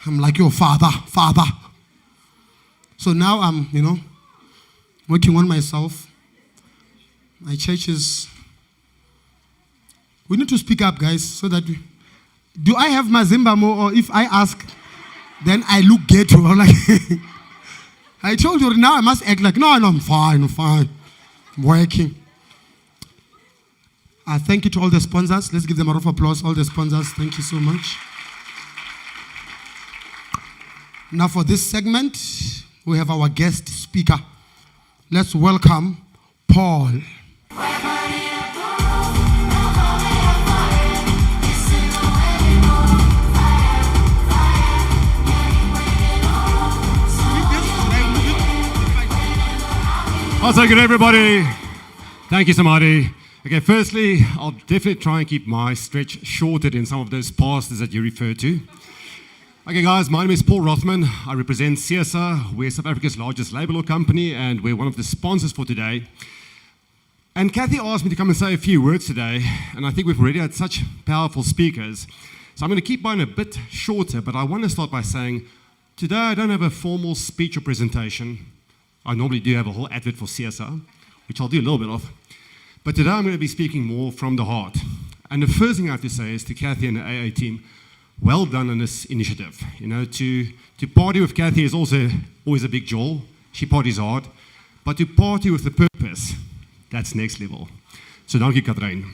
I'm like, yo, Father. So now I'm, working on myself. My church is... We need to speak up, guys, so that do I have Mazimba more, or if I ask, then I look ghetto. Like, I told you now I must act like, no, I'm fine. I'm working. Thank you to all the sponsors. Let's give them a round of applause, all the sponsors. Thank you so much. Now for this segment, we have our guest speaker. Let's welcome Paul. I'll take it, everybody. Thank you, Samadhi. Okay, firstly, I'll definitely try and keep my stretch shorter than some of those pastors that you referred to. Okay, guys, my name is Paul Rothman. I represent CSA. We're South Africa's largest labor law company, and we're one of the sponsors for today. And Kathy asked me to come and say a few words today, and I think we've already had such powerful speakers. So I'm going to keep mine a bit shorter, but I want to start by saying, today I don't have a formal speech or presentation. I normally do have a whole advert for CSA, which I'll do a little bit of. But today I'm going to be speaking more from the heart. And the first thing I have to say is to Kathy and the AA team, well done on this initiative. To party with Kathy is also always a big joy. She parties hard. But to party with the purpose, that's next level. So thank you, Kathryn.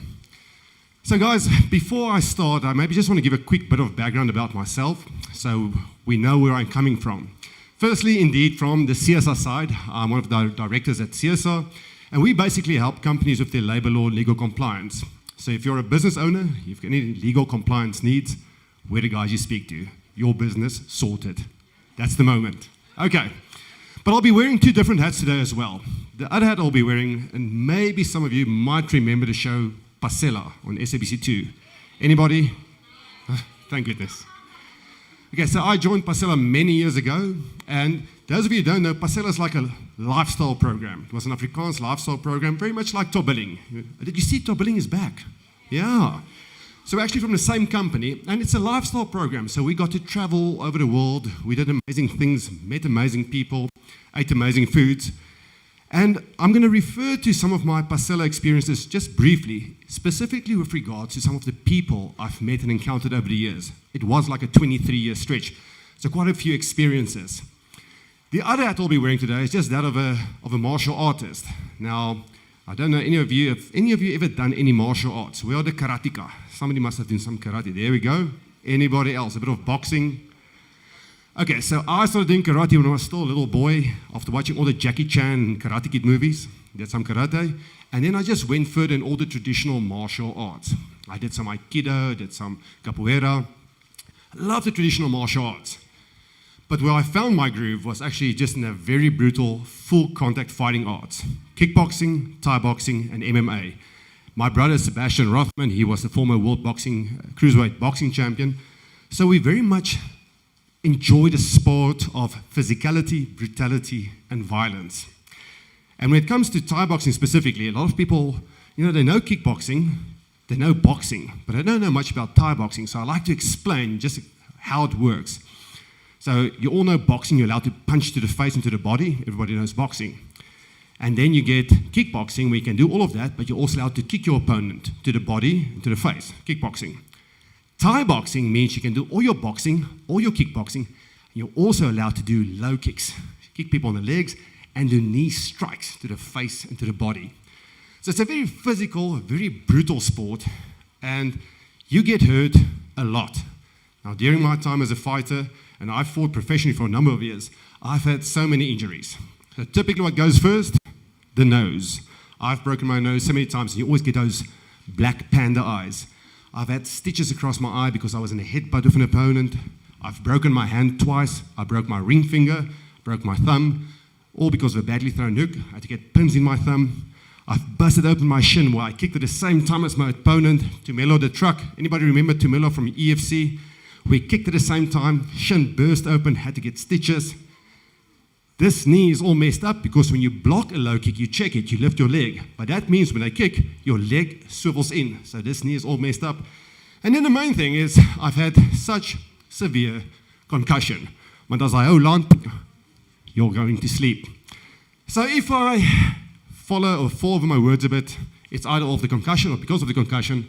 So guys, before I start, I maybe just want to give a quick bit of background about myself so we know where I'm coming from. Firstly, indeed, from the CSR side, I'm one of the directors at CSR, and we basically help companies with their labor law legal compliance. So if you're a business owner, you've got any legal compliance needs, we're the guys you speak to. Your business sorted. That's the moment. Okay. But I'll be wearing two different hats today as well. The other hat I'll be wearing, and maybe some of you might remember the show Pasela on SABC2. Anybody? Thank goodness. Okay, so I joined Pasela many years ago, and those of you who don't know, Pasela is like a lifestyle program. It was an Afrikaans lifestyle program, very much like Tobilling. Did you see Tobilling is back? Yeah. So we're actually from the same company, and it's a lifestyle program. So we got to travel over the world. We did amazing things, met amazing people, ate amazing foods. And I'm going to refer to some of my Pasela experiences just briefly, specifically with regards to some of the people I've met and encountered over the years. It was like a 23-year stretch, so quite a few experiences. The other hat I'll be wearing today is just that of a martial artist. Now, I don't know any of you, have any of you ever done any martial arts? We are the karateka. Somebody must have done some karate. There we go. Anybody else? A bit of boxing? Okay, so I started doing karate when I was still a little boy after watching all the Jackie Chan and Karate Kid movies. Did some karate. And then I just went further in all the traditional martial arts. I did some Aikido, did some capoeira. I love the traditional martial arts. But where I found my groove was actually just in a very brutal, full contact fighting arts. Kickboxing, Thai boxing, and MMA. My brother, Sebastian Rothman, he was the former world cruiserweight boxing champion. So we very much enjoy the sport of physicality, brutality, and violence. And when it comes to Thai boxing specifically, a lot of people You know, they know kickboxing, they know boxing, but they don't know much about Thai boxing. So I like to explain just how it works. So you all know boxing, you're allowed to punch to the face and to the body. Everybody knows boxing. And then you get kickboxing, where you can do all of that, but you're also allowed to kick your opponent to the body and to the face, kickboxing. Thai boxing means you can do all your boxing, all your kickboxing. You're also allowed to do low kicks, kick people on the legs, and do knee strikes to the face and to the body. So it's a very physical, very brutal sport, and you get hurt a lot. Now, during my time as a fighter, and I fought professionally for a number of years, I've had so many injuries. So typically what goes first? The nose. I've broken my nose so many times, and you always get those black panda eyes. I've had stitches across my eye because I was in a headbutt of an opponent. I've broken my hand twice. I broke my ring finger, broke my thumb, all because of a badly thrown hook. I had to get pins in my thumb. I've busted open my shin where I kicked at the same time as my opponent, Tumelo the truck. Anybody remember Tumelo from EFC? We kicked at the same time, shin burst open, had to get stitches. This knee is all messed up because when you block a low kick, you check it, you lift your leg. But that means when I kick, your leg swivels in. So this knee is all messed up. And then the main thing is I've had such severe concussion. Want as I land, you're going to sleep. So if I follow or fall over my words a bit, it's either of the concussion or because of the concussion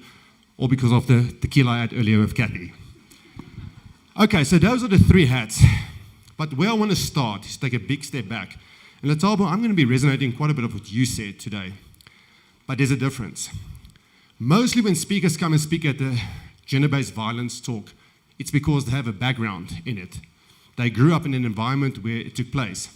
or because of the tequila I had earlier with Kathy. Okay, so those are the three hats. But where I want to start is take a big step back. And Latabo, I'm going to be resonating quite a bit of what you said today. But there's a difference. Mostly when speakers come and speak at the gender-based violence talk, it's because they have a background in it. They grew up in an environment where it took place.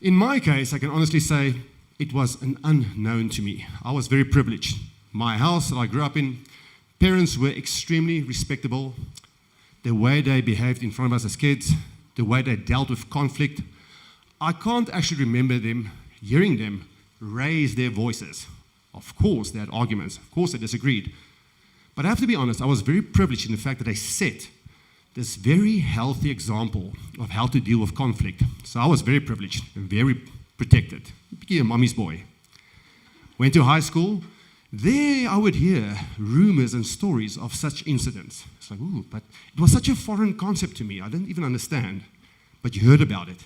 In my case, I can honestly say it was an unknown to me. I was very privileged. My house that I grew up in, parents were extremely respectable. The way they behaved in front of us as kids, the way they dealt with conflict. I can't actually remember them, hearing them raise their voices. Of course, they had arguments. Of course, they disagreed. But I have to be honest, I was very privileged in the fact that they set this very healthy example of how to deal with conflict. So I was very privileged and very protected. Became a mommy's boy. Went to high school. There I would hear rumors and stories of such incidents. It's like, ooh, but it was such a foreign concept to me. I didn't even understand. But you heard about it.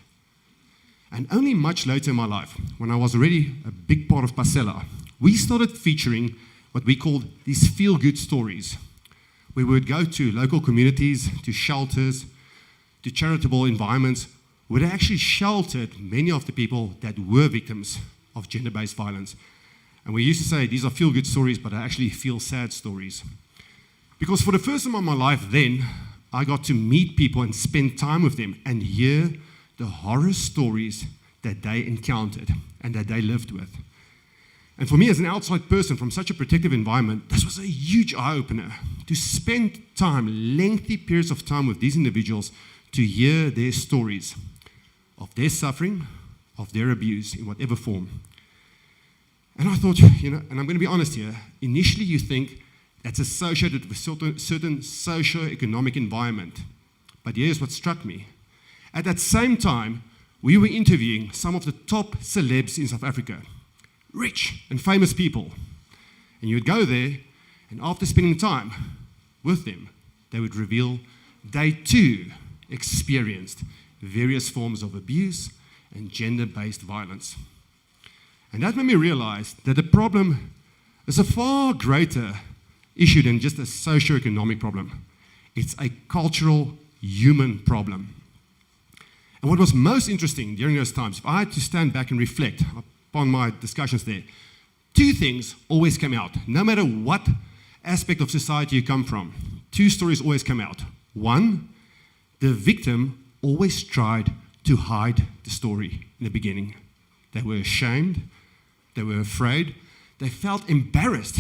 And only much later in my life, when I was already a big part of Pasela, we started featuring what we called these feel-good stories, where we would go to local communities, to shelters, to charitable environments, where they actually sheltered many of the people that were victims of gender-based violence. And we used to say, these are feel-good stories, but I actually feel sad stories. Because for the first time in my life then, I got to meet people and spend time with them and hear the horror stories that they encountered and that they lived with. And for me as an outside person from such a protective environment, this was a huge eye-opener to spend time, lengthy periods of time with these individuals to hear their stories of their suffering, of their abuse in whatever form. And I thought, and I'm going to be honest here, initially you think that's associated with certain socio-economic environment. But here's what struck me. At that same time, we were interviewing some of the top celebs in South Africa, rich and famous people. And you would go there, and after spending time with them, they would reveal they too experienced various forms of abuse and gender-based violence. And that made me realize that the problem is a far greater issue than just a socio-economic problem. It's a cultural, human problem. And what was most interesting during those times, if I had to stand back and reflect upon my discussions there, two things always came out. No matter what aspect of society you come from, two stories always come out. One, the victim always tried to hide the story in the beginning. They were ashamed, they were afraid, they felt embarrassed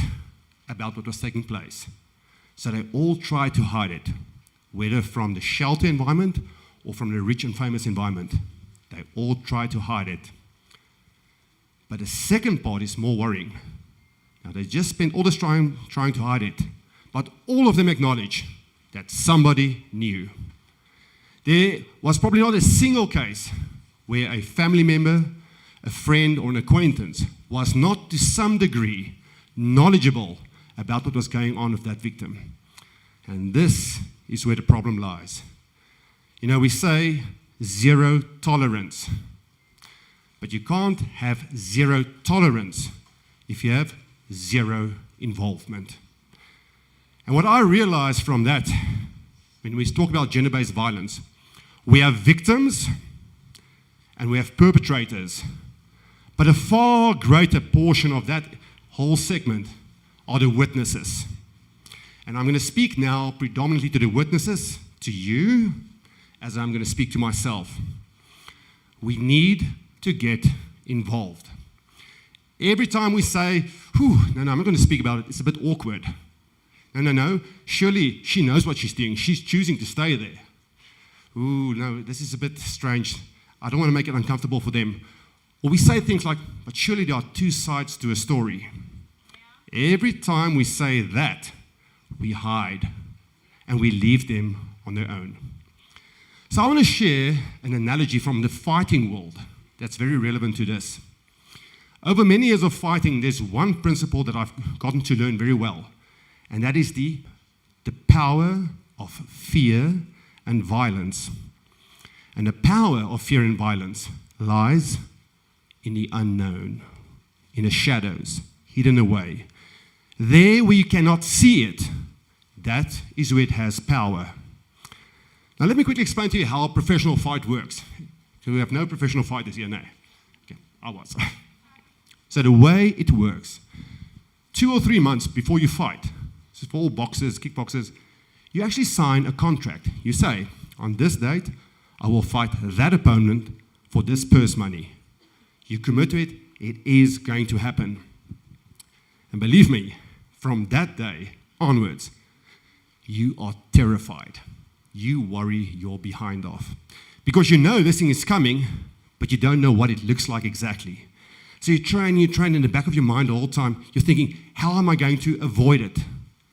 about what was taking place. So they all tried to hide it, whether from the shelter environment or from the rich and famous environment. They all tried to hide it. But the second part is more worrying. Now they just spent all this time trying to hide it, but all of them acknowledge that somebody knew. There was probably not a single case where a family member, a friend, or an acquaintance was not to some degree knowledgeable about what was going on with that victim. And this is where the problem lies. You know, we say zero tolerance, but you can't have zero tolerance if you have zero involvement. And what I realized from that, when we talk about gender-based violence, we have victims and we have perpetrators, but a far greater portion of that whole segment are the witnesses. And I'm going to speak now predominantly to the witnesses, to you, as I'm going to speak to myself. We need to get involved. Every time we say, no, I'm not going to speak about it, it's a bit awkward. No, surely she knows what she's doing. She's choosing to stay there. Ooh, no, this is a bit strange. I don't want to make it uncomfortable for them. Or we say things like, but surely there are two sides to a story. Every time we say that, we hide and we leave them on their own. So I want to share an analogy from the fighting world that's very relevant to this. Over many years of fighting, there's one principle that I've gotten to learn very well, and that is the power of fear and violence. And the power of fear and violence lies in the unknown, in the shadows, hidden away. There where you cannot see it, that is where it has power. Now let me quickly explain to you how a professional fight works. So we have no professional fighters here now. Okay, I was. So the way it works, 2 or 3 months before you fight, this is for all boxers, kickboxers, you actually sign a contract. You say, on this date, I will fight that opponent for this purse money. You commit to it, it is going to happen. And believe me, from that day onwards, you are terrified. You worry your behind off. Because you know this thing is coming, but you don't know what it looks like exactly. So you train in the back of your mind all the time. You're thinking, how am I going to avoid it?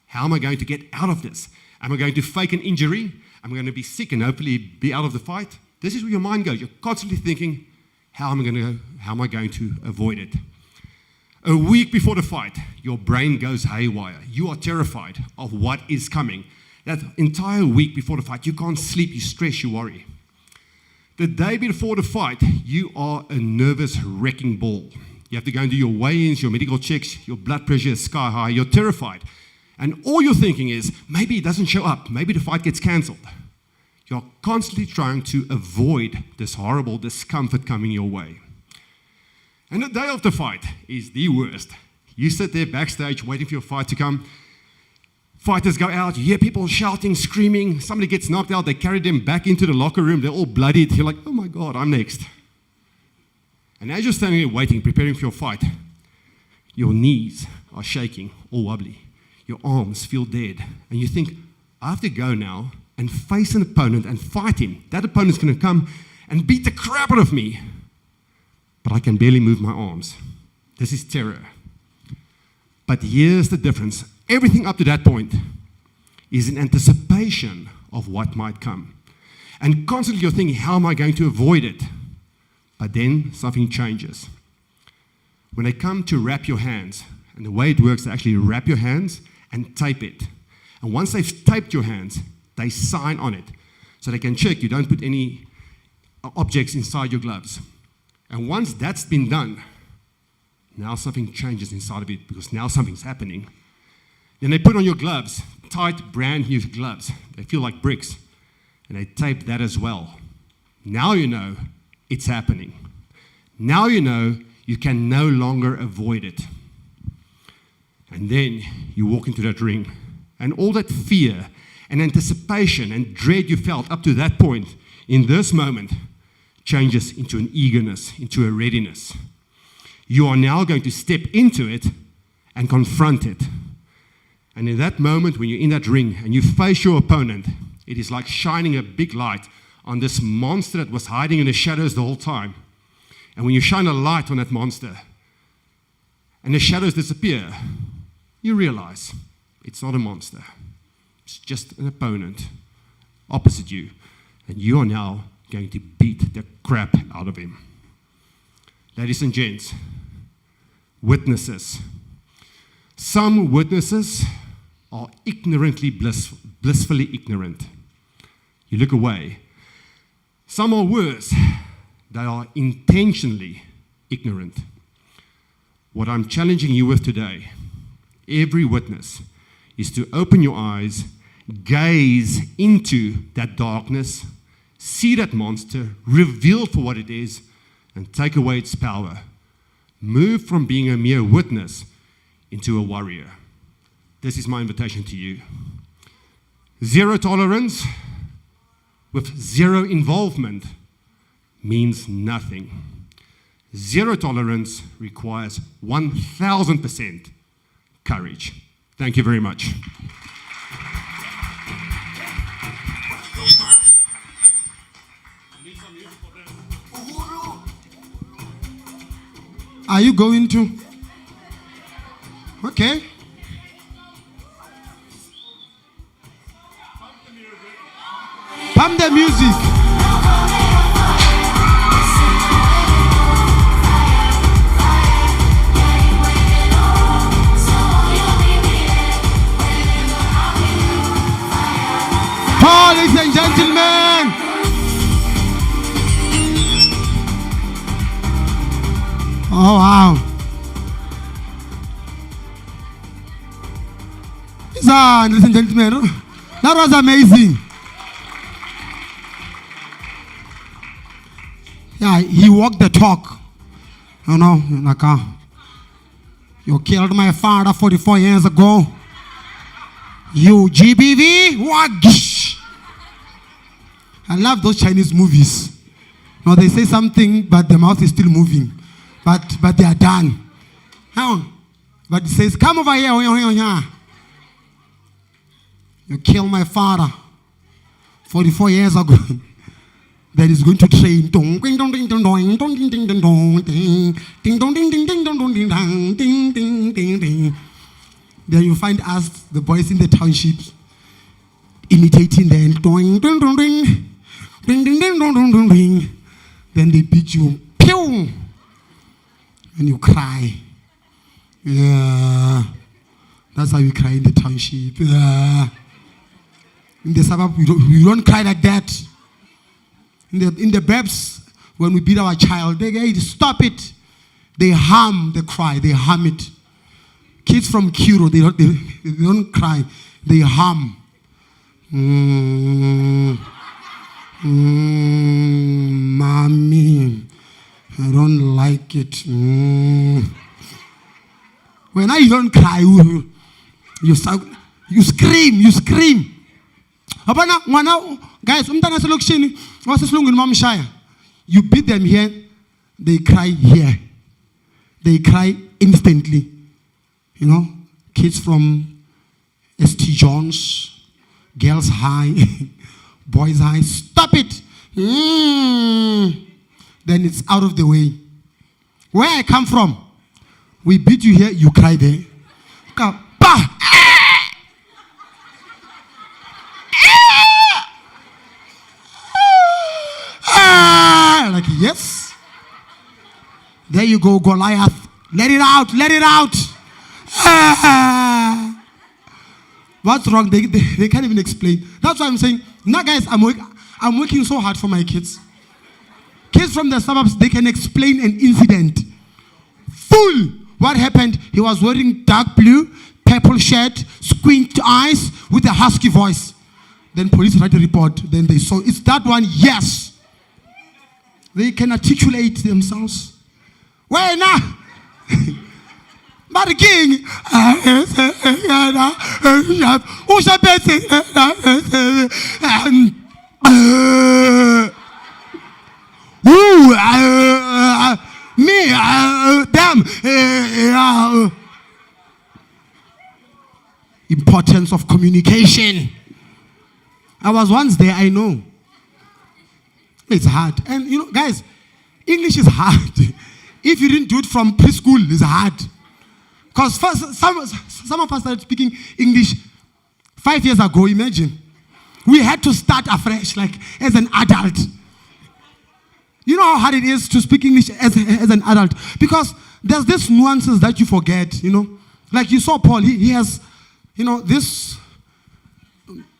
How am I going to get out of this? Am I going to fake an injury? Am I going to be sick and hopefully be out of the fight? This is where your mind goes. You're constantly thinking, how am I going to avoid it? A week before the fight, your brain goes haywire. You are terrified of what is coming. That entire week before the fight, you can't sleep, you stress, you worry. The day before the fight, you are a nervous wrecking ball. You have to go and do your weigh-ins, your medical checks, your blood pressure is sky high, you're terrified. And all you're thinking is, maybe it doesn't show up, maybe the fight gets cancelled. You're constantly trying to avoid this horrible discomfort coming your way. And the day of the fight is the worst. You sit there backstage waiting for your fight to come. Fighters go out, you hear people shouting, screaming. Somebody gets knocked out, they carry them back into the locker room. They're all bloodied. You're like, oh my God, I'm next. And as you're standing there waiting, preparing for your fight, your knees are shaking, all wobbly. Your arms feel dead. And you think, I have to go now and face an opponent and fight him. That opponent's going to come and beat the crap out of me. But I can barely move my arms. This is terror. But here's the difference. Everything up to that point is in anticipation of what might come. And constantly you're thinking, how am I going to avoid it? But then something changes. When they come to wrap your hands, and the way it works, they actually wrap your hands and tape it. And once they've taped your hands, they sign on it. So they can check you don't put any objects inside your gloves. And once that's been done, now something changes inside of it because now something's happening. Then they put on your gloves, tight, brand new gloves. They feel like bricks. And they tape that as well. Now you know it's happening. Now you know you can no longer avoid it. And then you walk into that ring, and all that fear and anticipation and dread you felt up to that point in this moment changes into an eagerness, into a readiness. You are now going to step into it and confront it. And in that moment, when you're in that ring and you face your opponent, it is like shining a big light on this monster that was hiding in the shadows the whole time. And when you shine a light on that monster and the shadows disappear, you realize it's not a monster. It's just an opponent opposite you. And you are now going to beat the crap out of him. Ladies and gents, witnesses. Some witnesses are ignorantly blissfully ignorant. You look away. Some are worse. They are intentionally ignorant. What I'm challenging you with today, every witness, is to open your eyes, gaze into that darkness, see that monster revealed for what it is, and take away its power. Move from being a mere witness into a warrior. This is my invitation to you. Zero tolerance with zero involvement means nothing. Zero tolerance requires 1,000% courage. Thank you very much. Are you going to? Okay. Pump the music. Ladies and gentlemen, oh wow, ladies and gentlemen, that was amazing. Yeah, he walked the talk. You know, like you killed my father 44 years ago. You GBV, wagish. I love those Chinese movies. Now they say something, but the mouth is still moving. But they are done. But it says, come over here. You killed my father 44 years ago. That is going to train. Then you find us, the boys in the townships, imitating the then they beat you, pew, and you cry. Yeah, that's how you cry in the township. Yeah. In the suburb, we don't cry like that. In the babs, when we beat our child, they stop it. They hum the cry. They hum it. Kids from Kiro, they don't cry. They hum. Mommy, I don't like it. When I don't cry, you scream. Guys, you beat them here, they cry here. They cry instantly. You know, kids from St. John's, Girls High, Boys High, stop it. Then it's out of the way. Where I come from, we beat you here, you cry there. Like, yes. There you go, Goliath. Let it out. What's wrong? They can't even explain. That's why I'm saying, now guys, I'm working so hard for my kids. Kids from the suburbs, they can explain an incident. Full. What happened? He was wearing dark blue, purple shirt, squint eyes, with a husky voice. Then police write a report. Then they saw, it's that one, yes. They can articulate themselves. Where now? But the king, them. Importance of communication. I was once there, I know. It's hard. And you know, guys, English is hard. If you didn't do it from preschool, it's hard. Because some of us started speaking English 5 years ago, imagine. We had to start afresh, like as an adult. You know how hard it is to speak English as an adult? Because there's these nuances that you forget, you know. Like you saw Paul, he has, this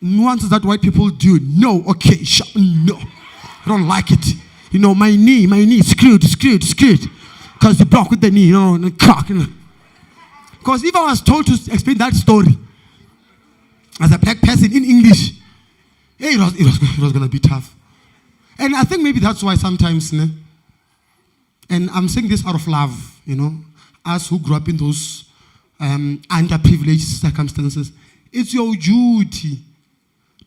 nuances that white people do. No, okay, no. I don't like it. My knee, screwed. Because you block with the knee, and cock. Because if I was told to explain that story as a black person in English, it was going to be tough. And I think maybe that's why sometimes, and I'm saying this out of love, us who grew up in those underprivileged circumstances, it's your duty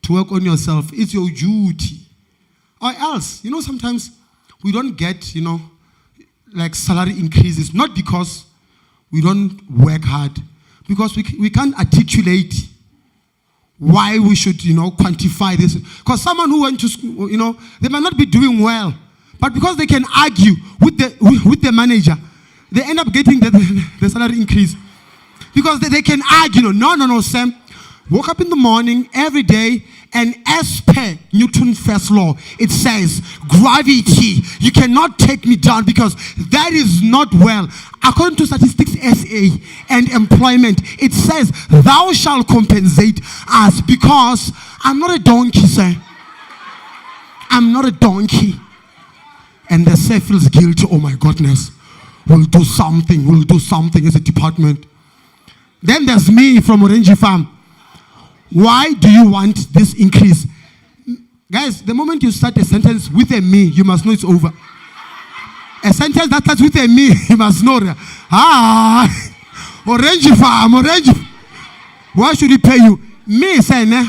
to work on yourself. It's your duty. Or else, sometimes we don't get, like salary increases, not because we don't work hard, because we can't articulate why we should, quantify this. Because someone who went to school, they might not be doing well, but because they can argue with the manager, they end up getting the salary increase. Because they can argue, no, Sam, woke up in the morning every day, and as per Newton's first law, it says, gravity, you cannot take me down because that is not well. According to Statistics SA and employment, it says, thou shalt compensate us because I'm not a donkey, sir. I'm not a donkey. And the sir feels guilty. Oh my goodness. We'll do something as a department. Then there's me from Orange Farm. Why do you want this increase? Guys, the moment you start a sentence with a me, you must know it's over. A sentence that starts with a me, you must know. Orange Farm. Why should he pay you? Me, say, me,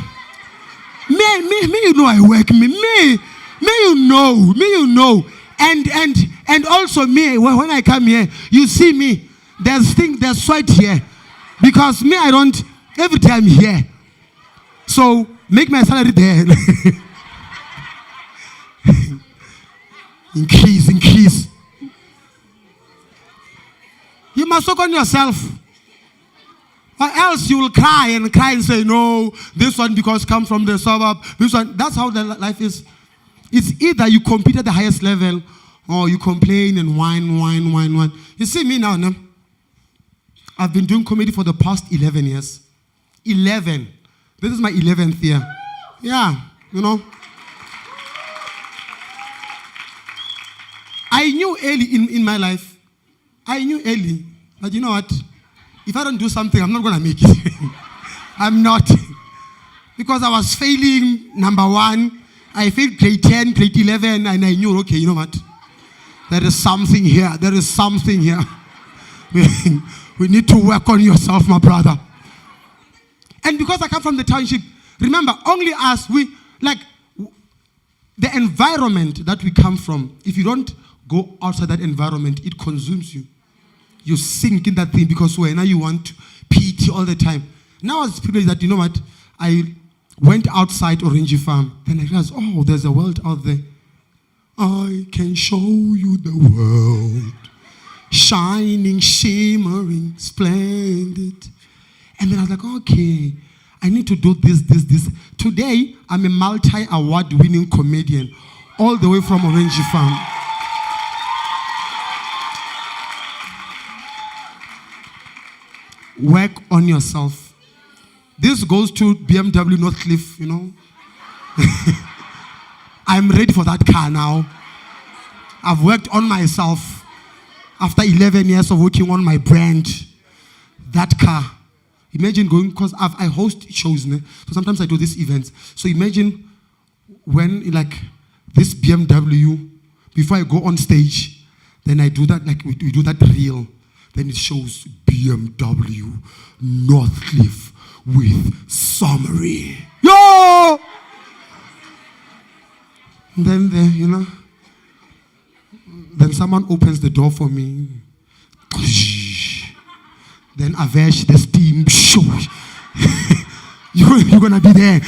I work. Me, you know. And also me, when I come here, you see me, there's sweat here. Because me, I don't, every time here. So, make my salary there. Increase. You must work on yourself. Or else you will cry and say, no, this one because comes from the suburb. This one, that's how the life is. It's either you compete at the highest level or you complain and whine. You see me now, no? I've been doing comedy for the past 11 years. 11. This is my 11th year. Yeah, I knew early in my life. But you know what? If I don't do something, I'm not going to make it. I'm not. Because I was failing number 1. I failed grade 10, grade 11, and I knew, okay, you know what? There is something here. We need to work on yourself, my brother. And because I come from the township, remember, only us, the environment that we come from, if you don't go outside that environment, it consumes you. You sink in that thing because now you want PT all the time. Now as people that, you know what, I went outside Orange Farm, then I realized, oh, there's a world out there. I can show you the world. Shining, shimmering, splendid. And then I was like, okay, I need to do this. Today, I'm a multi-award winning comedian, all the way from Orange Farm. Work on yourself. This goes to BMW Northcliffe, I'm ready for that car now. I've worked on myself. After 11 years of working on my brand, that car. Imagine going, because I host shows, so sometimes I do these events. So imagine when, this BMW, before I go on stage, then I do that, we do that reel. Then it shows BMW Northcliffe with summary. Yo! And then, then someone opens the door for me. Then Avesh, the steam, you're going to be there.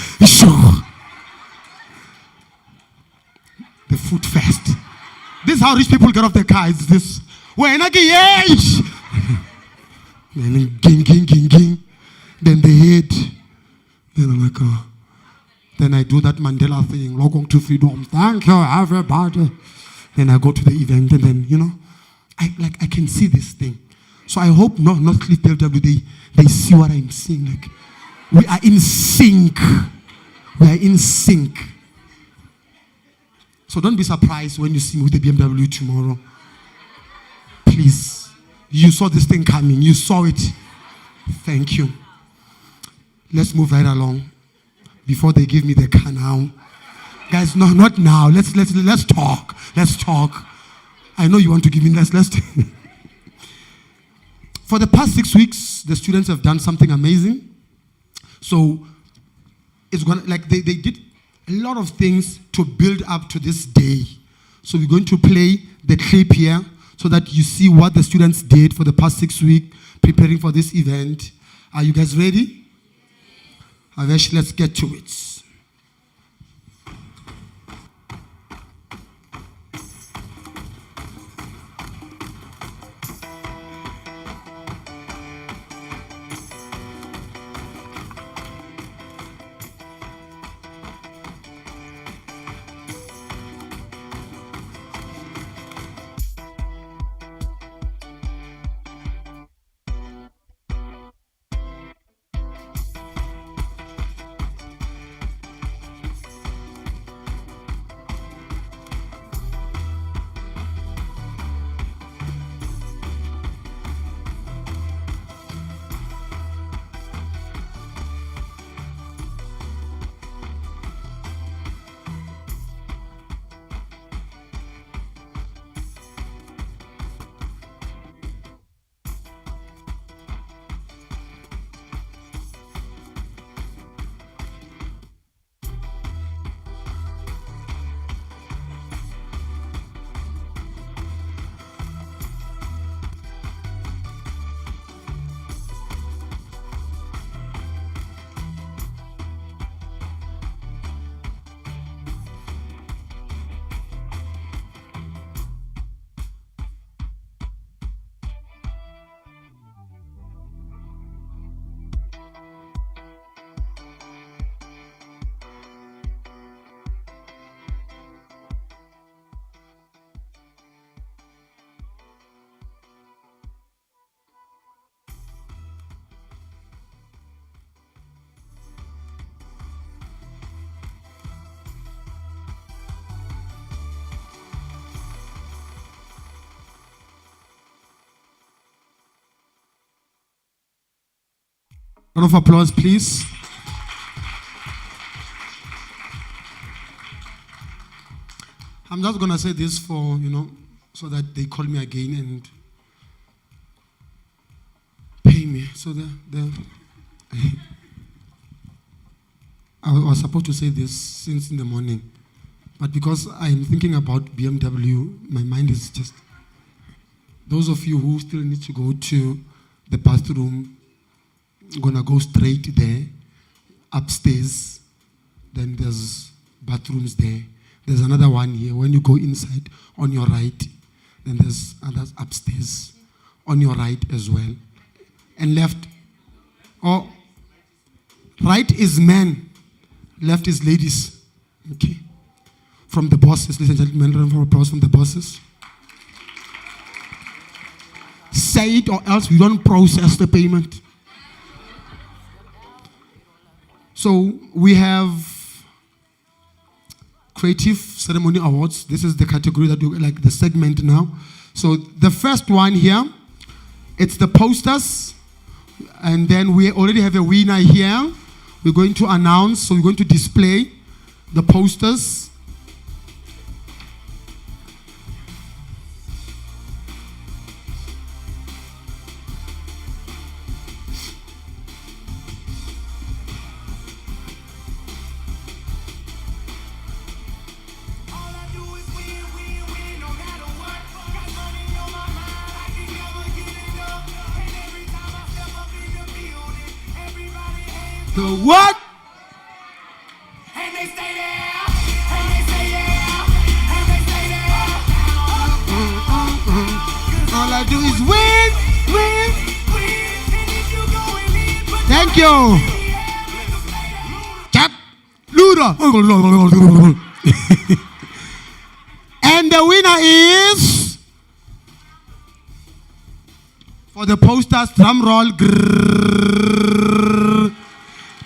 The food fest. This is how rich people get off their car. It's this. When I get then ging. Then they hit. Then I'm like, oh. Then I do that Mandela thing. Welcome to freedom. Thank you, everybody. Then I go to the event and then, I can see this thing. So I hope not Cliff BMW, they see what I'm saying. Like, we are in sync. We are in sync. So don't be surprised when you see me with the BMW tomorrow. Please. You saw this thing coming. You saw it. Thank you. Let's move right along before they give me the car now. Guys, no, not now. Let's talk. Let's talk. I know you want to give me let's For the past 6 weeks, the students have done something amazing. So it's gonna they did a lot of things to build up to this day. So we're going to play the clip here so that you see what the students did for the past 6 weeks preparing for this event. Are you guys ready? Avesh, let's get to it. Round of applause, please. I'm just going to say this for, so that they call me again and pay me. So I was supposed to say this since in the morning, but because I'm thinking about BMW, my mind is just, those of you who still need to go to the bathroom, gonna go straight there, upstairs, then there's bathrooms there. There's another one here. When you go inside, on your right, then there's others upstairs, on your right as well. And left, right is men, left is ladies. Okay. From the bosses, ladies and gentlemen, round of applause from the bosses. Say it or else we don't process the payment. So we have Creative Ceremony Awards. This is the category that you like, the segment now. So the first one here, it's the posters. And then we already have a winner here. We're going to announce, so we're going to display the posters. The what? And they stay there. And they stay there. And they stay there. All I do is win, win. Thank you. Chap, Luda. And the winner is, For the posters, drum roll. Grrrr.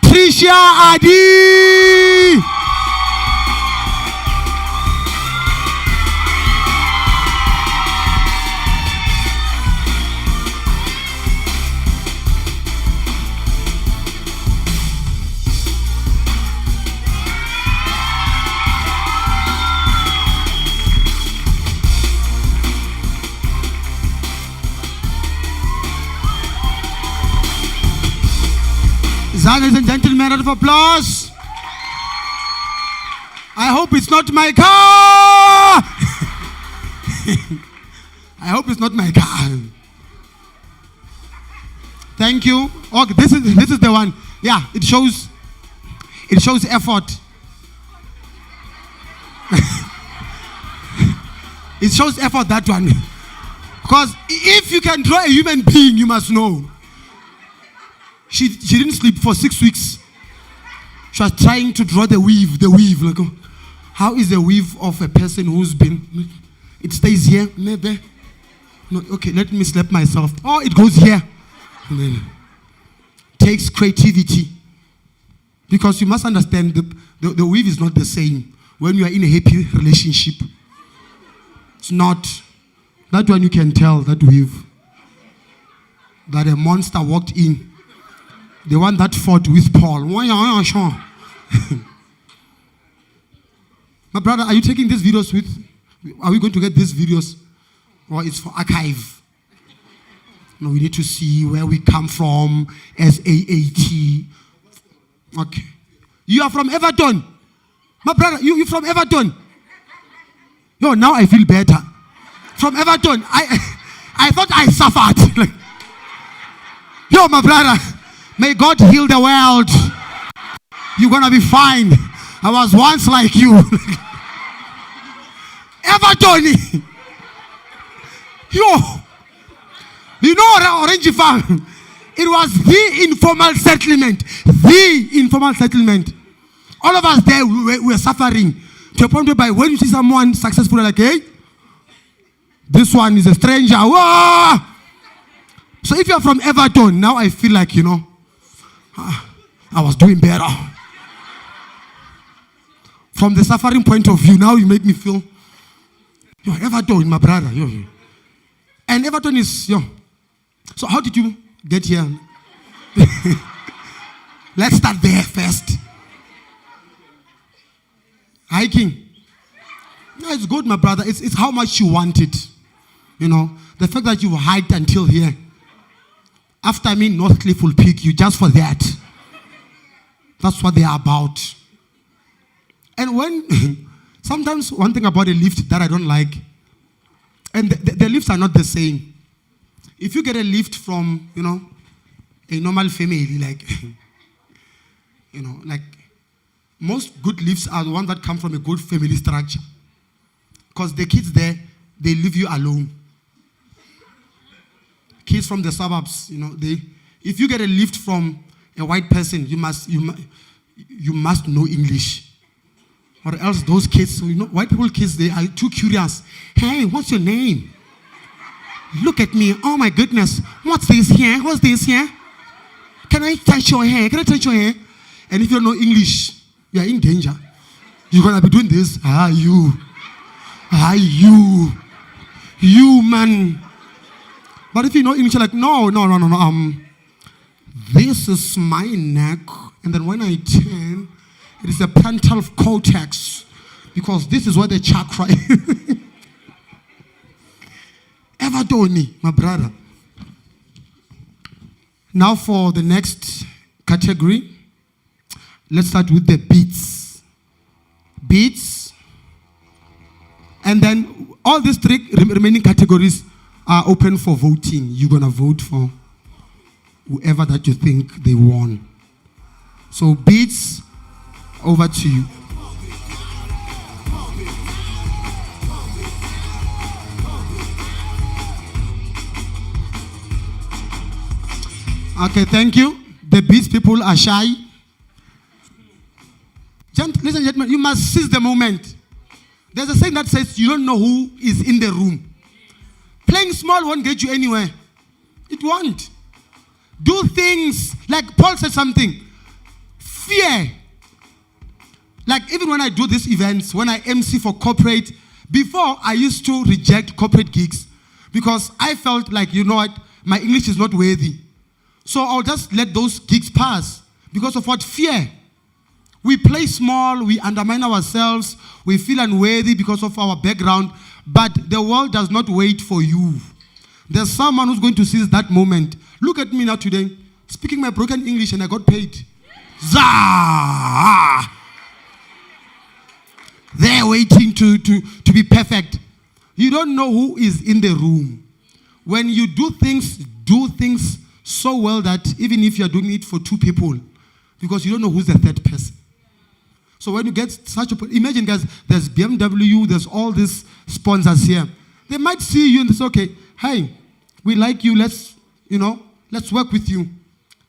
Tricia Adi. Ladies and gentlemen, round of applause. I hope it's not my car. I hope it's not my car. Thank you. Okay, this is the one. Yeah, it shows effort. It shows effort, that one. Because if you can draw a human being, you must know. She didn't sleep for 6 weeks. She was trying to draw the weave. Like, how is the weave of a person who's been, it stays here, maybe. No, okay, let me slap myself. Oh, it goes here. Takes creativity. Because you must understand the weave is not the same when you are in a happy relationship. It's not. That one you can tell, that weave. That a monster walked in. The one that fought with Paul. My brother, are you taking these videos with? Are we going to get these videos? Or it's for archive? No, we need to see where we come from as AAT. Okay. You are from Everton. My brother, you from Everton. Yo, now I feel better. From Everton. I thought I suffered. Yo, my brother. May God heal the world. You're going to be fine. I was once like you. Everton. Yo. You know Orange Farm? It was the informal settlement. The informal settlement. All of us there, we were suffering. To a point whereby when you see someone successful, like, hey, this one is a stranger. Whoa! So if you're from Everton, now I feel like, I was doing better. From the suffering point of view, now you make me feel, Everton, my brother. And Everton is, So how did you get here? Let's start there first. Hiking. No, it's good, my brother. It's how much you want it. The fact that you've hiked until here. After me, North Cliff will pick you just for that. That's what they are about. And when, sometimes one thing about a lift that I don't like, and the lifts are not the same. If you get a lift from, a normal family, like, like, most good lifts are the ones that come from a good family structure. Because the kids there, they leave you alone. Kids from the suburbs, if you get a lift from a white person, you must know English. Or else those kids, white people kids, they are too curious. Hey, what's your name? Look at me. Oh my goodness. What's this here? What's this here? Can I touch your hair? Can I touch your hair? And if you don't know English, you are in danger. You're going to be doing this. You. You, man. But if you know English, you're like, no. This is my neck. And then when I turn, it is the frontal cortex. Because this is where the chakra is. Everton, my brother. Now for the next category, let's start with the beats. Beats. And then all these three remaining categories are open for voting. You're going to vote for whoever that you think they won. So beats, over to you. Okay, thank you. The beats people are shy. Ladies and gentlemen, you must seize the moment. There's a saying that says you don't know who is in the room. Playing small won't get you anywhere. It won't. Do things like Paul said something. Fear. Like even when I do these events, when I MC for corporate, before I used to reject corporate gigs because I felt like, you know what, my English is not worthy. So I'll just let those gigs pass because of what? Fear. We play small, we undermine ourselves, we feel unworthy because of our background, but the world does not wait for you. There's someone who's going to seize that moment. Look at me now today, speaking my broken English and I got paid. Zah! They're waiting to be perfect. You don't know who is in the room. When you do things so well that even if you're doing it for two people, because you don't know who's the third person. So when you get such a, imagine guys, there's BMW, there's all these sponsors here. They might see you and say, okay, hey, we like you, let's work with you.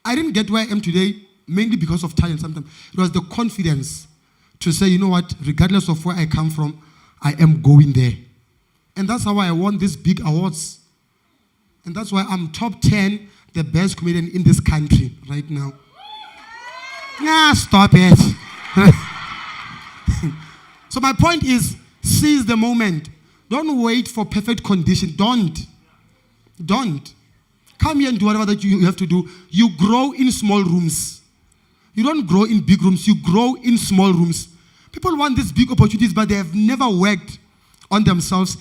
I didn't get where I am today, mainly because of talent sometimes. It was the confidence to say, you know what, regardless of where I come from, I am going there. And that's how I won these big awards. And that's why I'm top 10, the best comedian in this country right now. Nah, stop it. So my point is, seize the moment. Don't wait for perfect condition. Don't. Come here and do whatever that you have to do. You grow in small rooms. You don't grow in big rooms. You grow in small rooms. People want these big opportunities, but they have never worked on themselves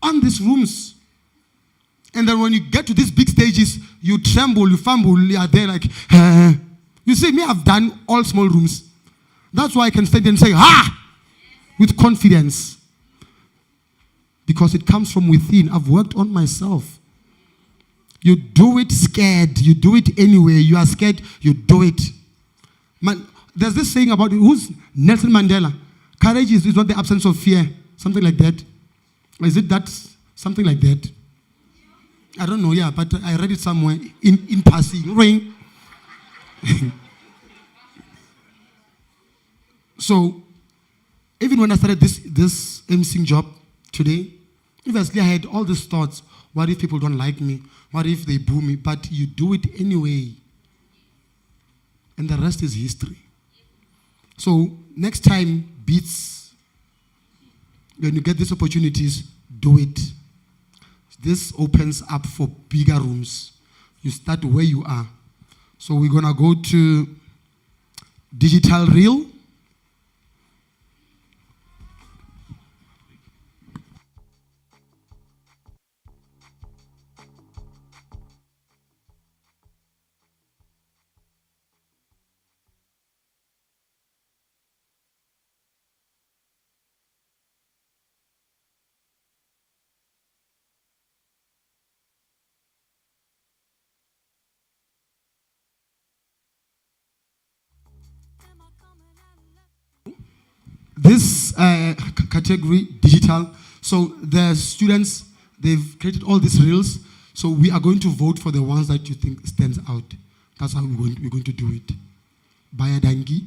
on these rooms. And then when you get to these big stages, you tremble, you fumble, you are there like, You see, me, I've done all small rooms. That's why I can stand and say, with confidence. Because it comes from within. I've worked on myself. You do it scared. You do it anyway. You are scared. You do it. There's this saying about who's Nelson Mandela. Courage is not the absence of fear. Something like that. Is it that? Something like that. I don't know, yeah, but I read it somewhere in passing. Ring. So, even when I started this emceeing job today, obviously I had all these thoughts. What if people don't like me? What if they boo me? But you do it anyway. And the rest is history. So, next time, beats, when you get these opportunities, do it. This opens up for bigger rooms. You start where you are. So we're going to go to digital reel. This category, digital, so the students, they've created all these reels, so we are going to vote for the ones that you think stands out. That's how we're going to do it. Baya Dangi.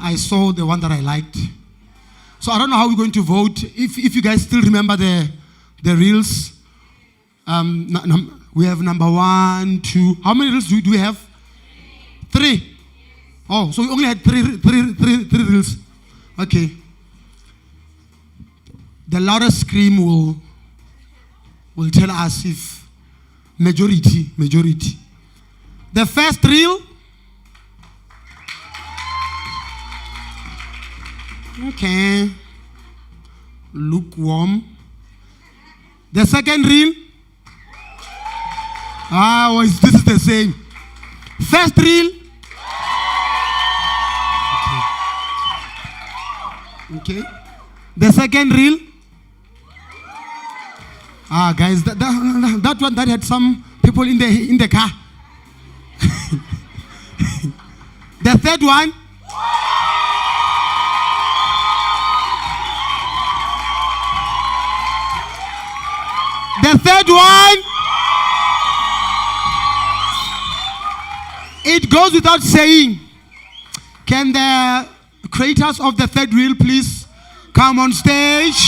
I saw the one that I liked. So I don't know how we're going to vote. If you guys still remember the reels, we have number 1, 2. How many reels do we have? 3. Oh, so we only had three reels. Okay. The loudest scream will tell us if majority. The first reel. Okay. Lukewarm. The second reel. This is the same. First reel. Okay. The second reel. Guys, that one that had some people in the car. The third one. The third one. It goes without saying. Can the creators of the third reel please come on stage?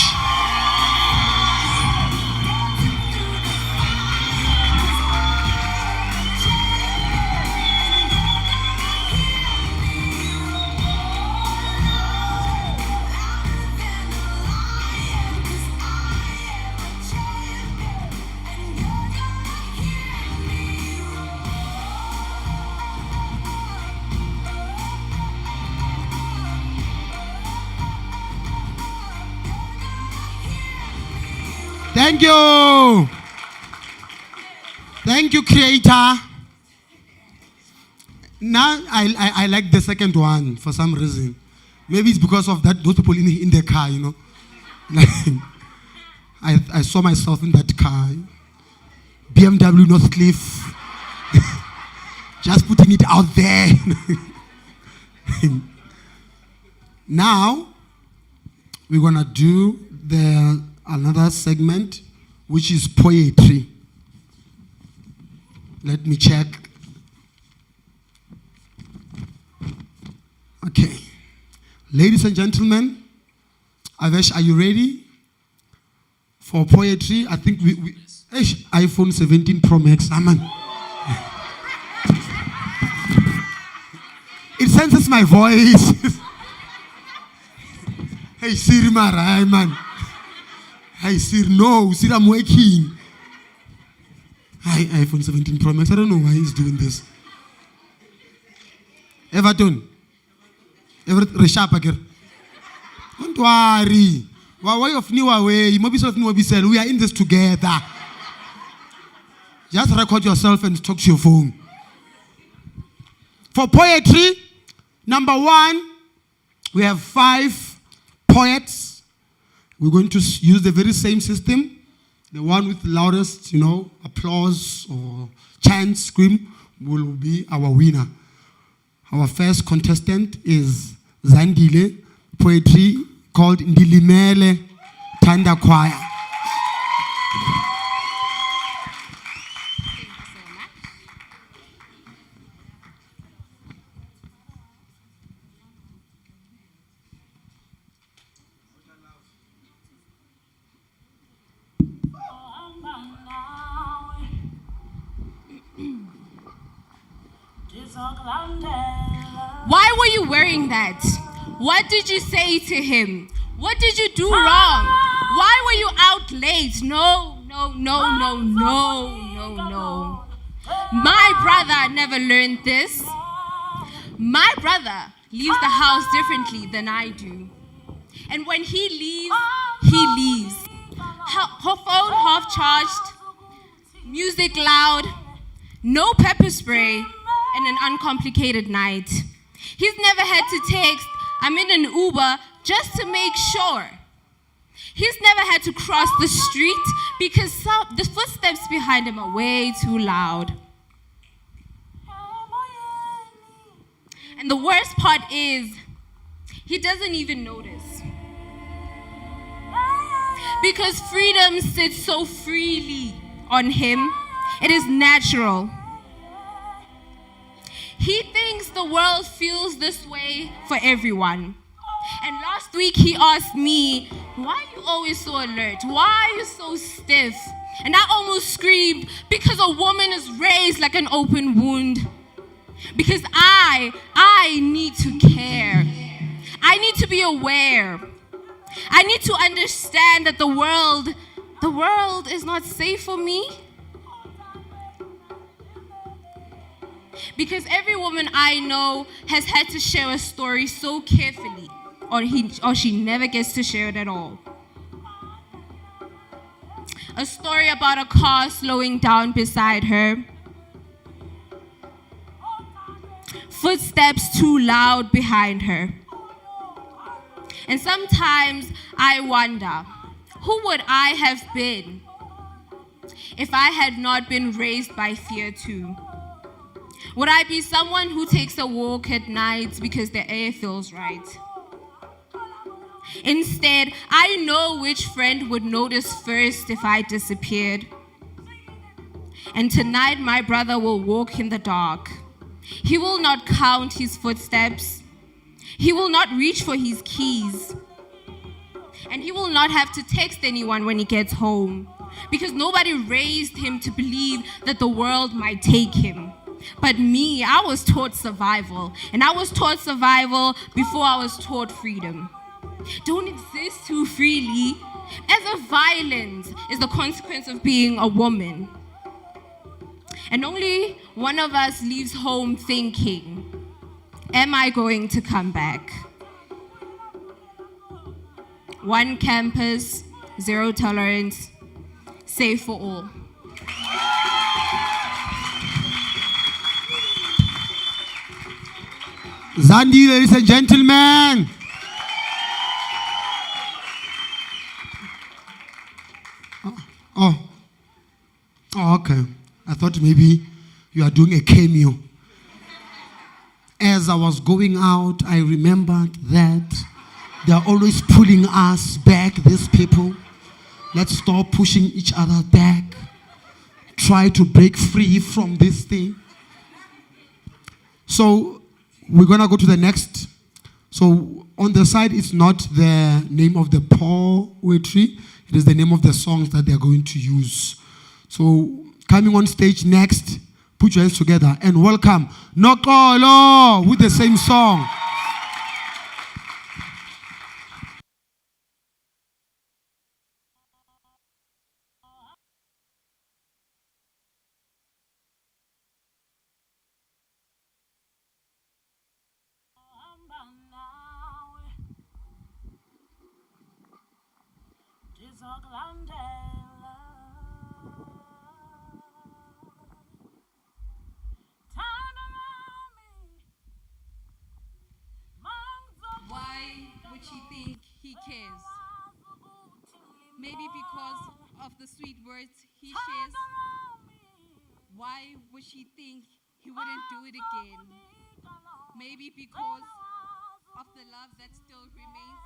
Thank you. Thank you, creator. Now I like the second one for some reason. Maybe it's because of those people in the car, you know. I saw myself in that car. BMW Northcliffe. Just putting it out there. Now we're gonna do another segment, which is poetry. Let me check. Okay. Ladies and gentlemen, Avesh, are you ready for poetry? I think we iPhone 17 Pro Max. Aman. It senses my voice. Hey, Siri Marai, man. Hey, Sir, no, Sir, I'm working. Hi, iPhone 17 Pro Max. I don't know why he's doing this. Everton. Reshap again. Don't worry. Why of new away? We are in this together. Just record yourself and talk to your phone. For poetry, number 1, we have 5 poets. We're going to use the very same system. The one with the loudest, applause or chant, scream will be our winner. Our first contestant is Zandile, poetry called Ndilimele Tanda Choir. Why were you wearing that? What did you say to him? What did you do wrong? Why were you out late? No. My brother never learned this. My brother leaves the house differently than I do. And when he leaves, he leaves. Her phone half charged, music loud, no pepper spray, and an uncomplicated night. He's never had to text, I'm in an Uber, just to make sure. He's never had to cross the street because the footsteps behind him are way too loud. And the worst part is, he doesn't even notice. Because freedom sits so freely on him, it is natural. He thinks the world feels this way for everyone. And last week he asked me, why are you always so alert? Why are you so stiff? And I almost screamed, because a woman is raised like an open wound. Because I need to care. I need to be aware. I need to understand that the world is not safe for me. Because every woman I know has had to share a story so carefully, or she never gets to share it at all. A story about a car slowing down beside her. Footsteps too loud behind her. And sometimes I wonder, who would I have been if I had not been raised by fear too? Would I be someone who takes a walk at night because the air feels right? Instead, I know which friend would notice first if I disappeared. And tonight my brother will walk in the dark. He will not count his footsteps. He will not reach for his keys. And he will not have to text anyone when he gets home, because nobody raised him to believe that the world might take him. But me, I was taught survival. And I was taught survival before I was taught freedom. Don't exist too freely, as if violence is the consequence of being a woman. And only one of us leaves home thinking, am I going to come back? One campus, zero tolerance, safe for all. Zandi, ladies and gentlemen. Oh, okay. I thought maybe you are doing a cameo. As I was going out, I remembered that they are always pulling us back, these people. Let's stop pushing each other back. Try to break free from this thing. So we're going to go to the next. So on the side, it's not the name of the poetry. It is the name of the songs that they're going to use. So coming on stage next, put your hands together and welcome Nokolo with the same song. Why would she think he cares? Maybe because of the sweet words he shares. Why would she think he wouldn't do it again? Maybe because of the love that still remains.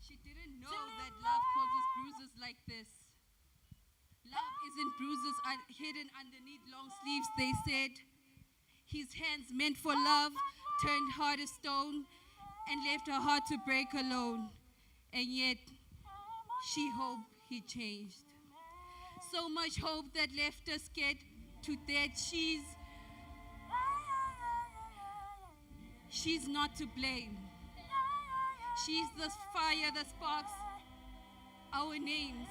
She didn't know that love causes bruises like this. Love isn't bruises hidden underneath long sleeves, they said. His hands meant for love turned her to stone and left her heart to break alone. And yet, she hoped he changed. So much hope that left her scared to death. She's not to blame. She's the fire that sparks our names.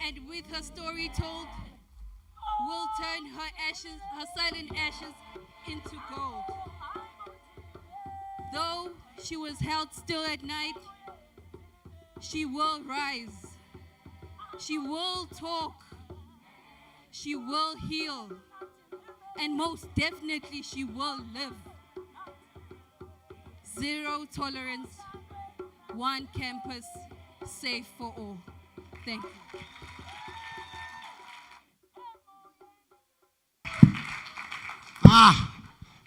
And with her story told, will turn her ashes, her silent ashes, into gold. Though she was held still at night, she will rise. She will talk. She will heal. And most definitely she will live. Zero tolerance, one campus, safe for all. Thank you.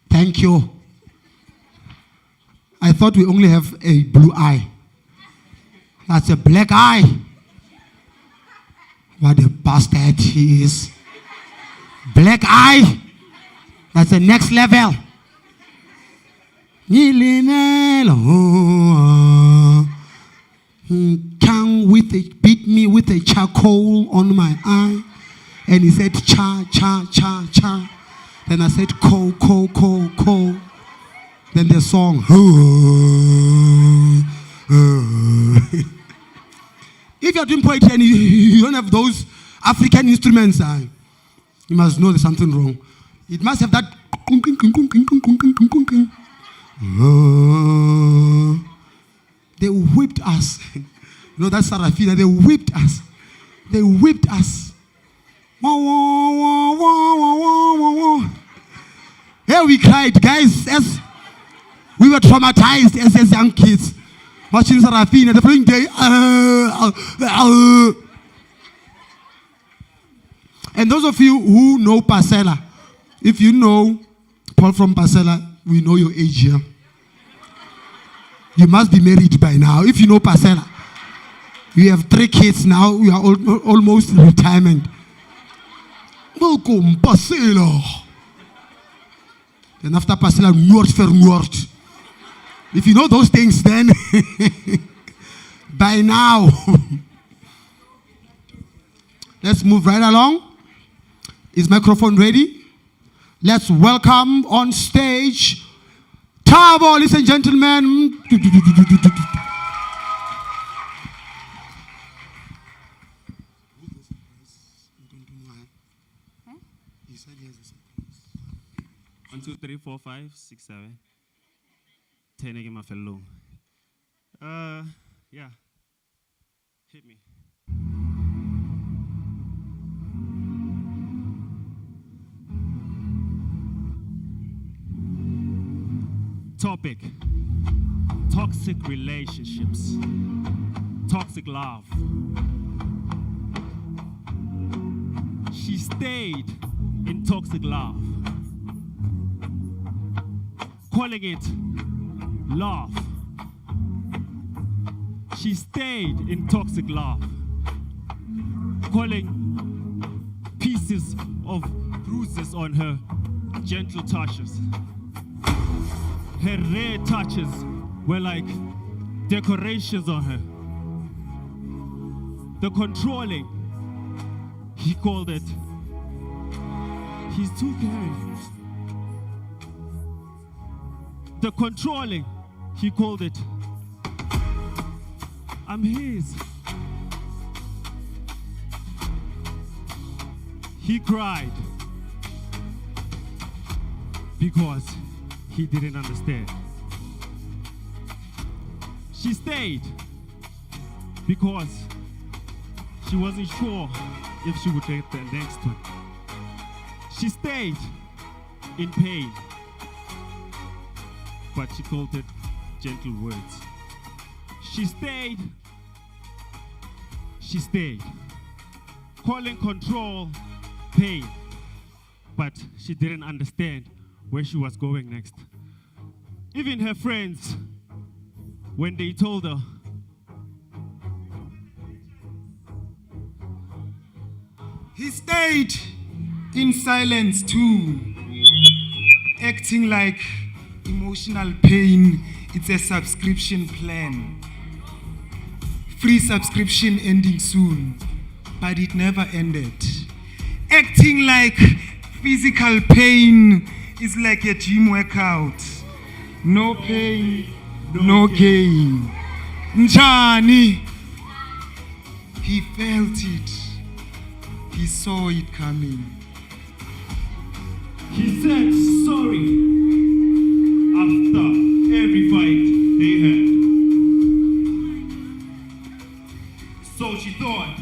Thank you. I thought we only have a blue eye. That's a black eye. What a bastard he is. Black eye. That's the next level. He beat me with a charcoal on my eye. And he said, cha, cha, cha, cha. Then I said, ko, ko, ko, ko. Then the song. If you're doing poetry and you don't have those African instruments, you must know there's something wrong. It must have that. They whipped us. You know, that's Sarafina. They whipped us. They whipped us. Here we cried, guys, as we were traumatized as young kids. Watching Sarafina the following day. And those of you who know Parcella, if you know Paul from Parcella, we know your age here. You must be married by now. If you know Parcella, you have 3 kids now, you are almost in retirement. Welcome, Parcella. Then after Parcella, Noord for Noord. If you know those things, then by now. Let's move right along. Is microphone ready? Let's welcome on stage Thabo, ladies and gentlemen. One, 2, 3, 4, 5, 6, 7. 10 again, my fellow. Yeah. Hit me. Topic: toxic relationships, toxic love. She stayed in toxic love, calling it love. She stayed in toxic love, calling pieces of bruises on her gentle touches. Her rare touches were like decorations on her. The controlling, he called it. He's too caring. The controlling, he called it. I'm his. He cried because he didn't understand. She stayed because she wasn't sure if she would get the next one. She stayed in pain, but she called it gentle words. She stayed, calling control pain, but she didn't understand where she was going next. Even her friends, when they told her, he stayed in silence too, acting like emotional pain, it's a subscription plan. Free subscription ending soon, but it never ended. Acting like physical pain is like a gym workout. No pain, no gain. Njani, he felt it. He saw it coming. He said sorry after every fight they had. So she thought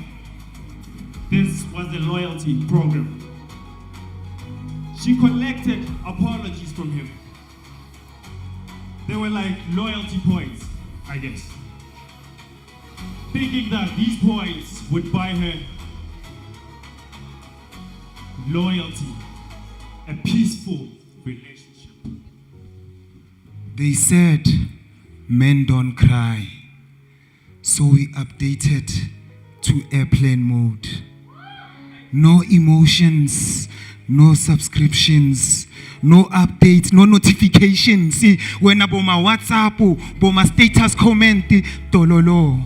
this was a loyalty program. She collected apologies from him. They were like loyalty points, I guess. Thinking that these points would buy her loyalty, a peaceful relationship. They said men don't cry, so we updated to airplane mode. No emotions, no subscriptions, no updates, no notifications. See, when aboma WhatsApp, boma status comment, tololo.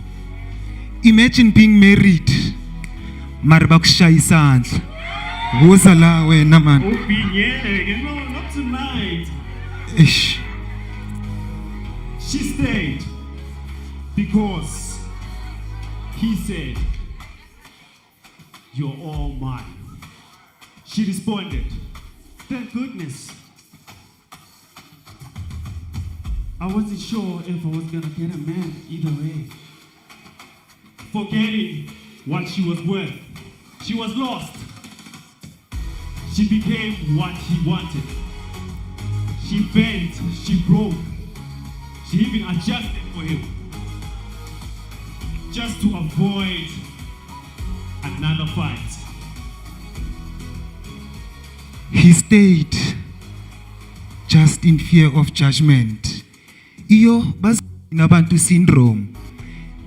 Imagine being married. Marbakushaya isandla. Woza la wena man. No, not tonight. Ish. She stayed because he said, "You're all mine." She responded, "Thank goodness." I wasn't sure if I was gonna get a man either way. Forgetting what she was worth, she was lost. She became what he wanted. She bent, she broke, she even adjusted for him, just to avoid another fight. He stayed just in fear of judgment. Iyo nabantu syndrome.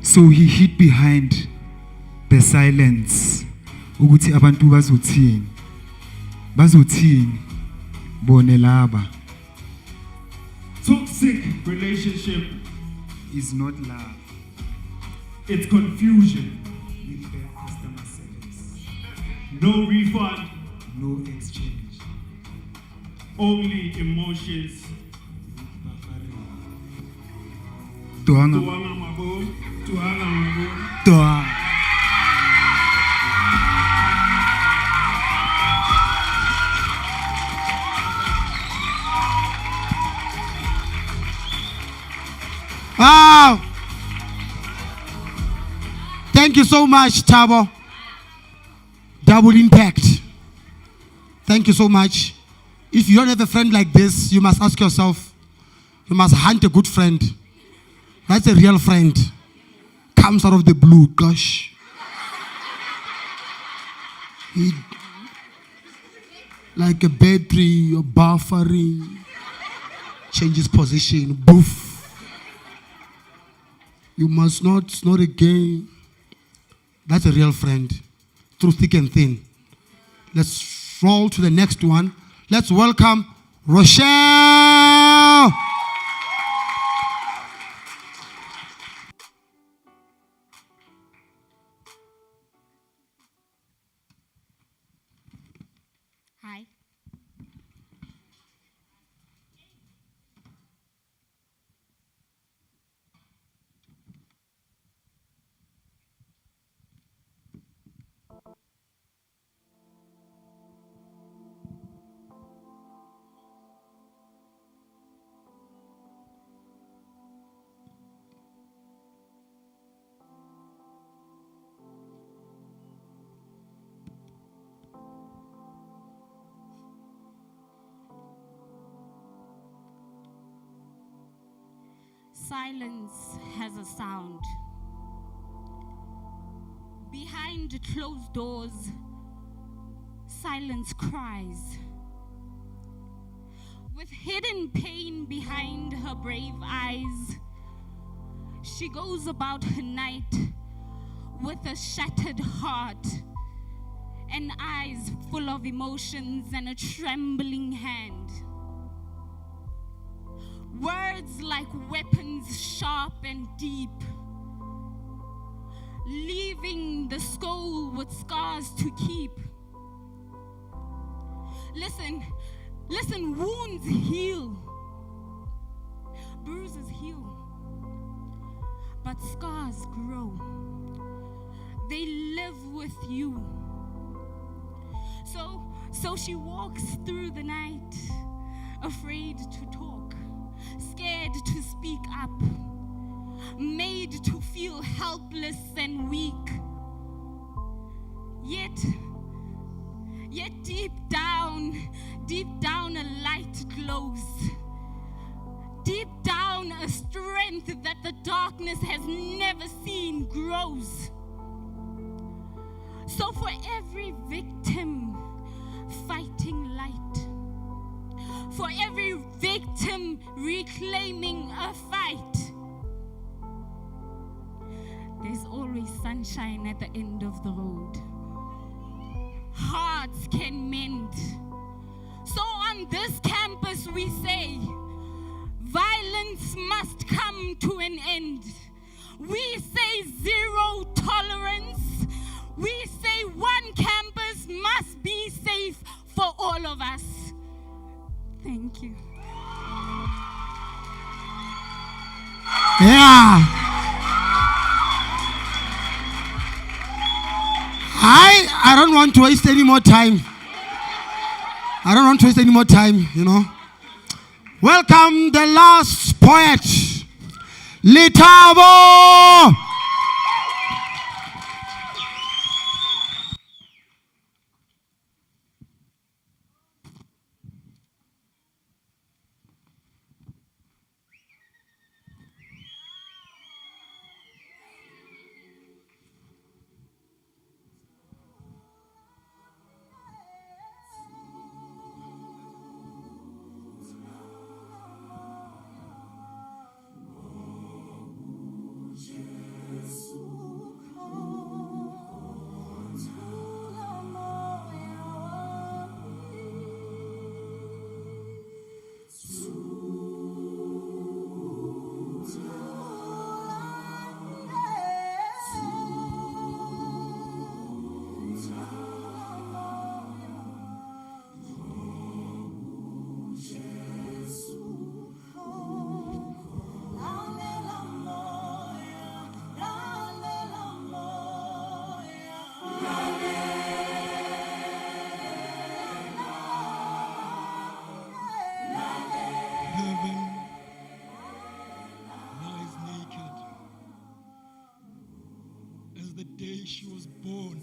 So he hid behind the silence. Ukuthi abantu bazothini. Bazothini bone laba. Toxic relationship is not love. It's confusion. With bad customer service. No refund. No exchange. Only emotions. Tuanga. Tuanga mabo. Tuanga mabo. Tuanga. Wow. Thank you so much, Thabo. Double impact. Thank you so much. If you don't have a friend like this, you must ask yourself, you must hunt a good friend. That's a real friend. Comes out of the blue, gosh. Like a battery or buffering. Changes position, boof. You must not, it's not a game. That's a real friend, through thick and thin. Let's roll to the next one. Let's welcome Rochelle. Hi. Silence has a sound. Behind closed doors, silence cries. With hidden pain behind her brave eyes, she goes about her night with a shattered heart and eyes full of emotions and a trembling hand. Words like weapons sharp and deep, leaving the skull with scars to keep. Listen, listen, wounds heal, bruises heal, but scars grow. They live with you. So she walks through the night, afraid to talk, scared to speak up, made to feel helpless and weak. Yet deep down a light glows. Deep down a strength that the darkness has never seen grows. So for every victim fighting light, for every victim reclaiming a fight, there's always sunshine at the end of the road. Hearts can mend. So on this campus, we say, violence must come to an end. We say zero tolerance. We say one campus must be safe for all of us. Thank you. Yeah. I don't want to waste any more time. I don't want to waste any more time, you know. Welcome the last poet, Lethabo. She was born,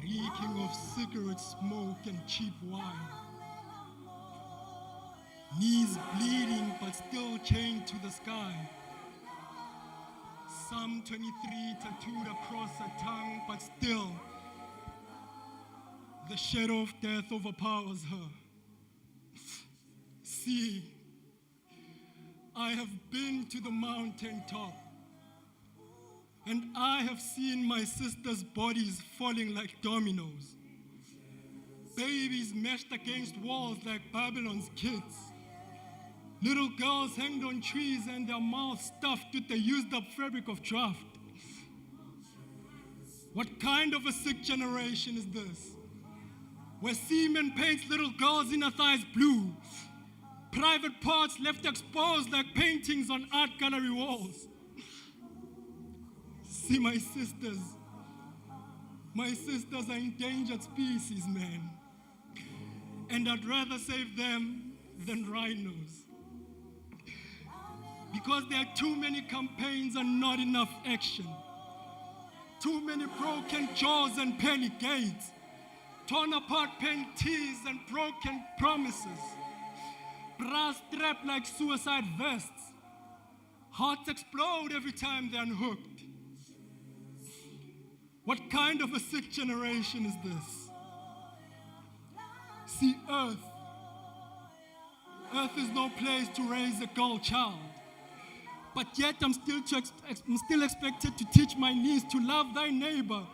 reeking of cigarette smoke and cheap wine, knees bleeding but still chained to the sky. Psalm 23 tattooed across her tongue, but still the shadow of death overpowers her. See, I have been to the mountaintop, and I have seen my sisters' bodies falling like dominoes. Babies mashed against walls like Babylon's kids. Little girls hanged on trees and their mouths stuffed with the used up fabric of draft. What kind of a sick generation is this? Where semen paints little girls' inner thighs blue. Private parts left exposed like paintings on art gallery walls. See my sisters. My sisters are endangered species, man. And I'd rather save them than rhinos. Because there are too many campaigns and not enough action. Too many broken jaws and pearly gates. Torn apart panties and broken promises. Brass strapped like suicide vests. Hearts explode every time they're unhooked. What kind of a sick generation is this? See, Earth is no place to raise a girl child. But yet I'm still expected to teach my niece to love thy neighbor.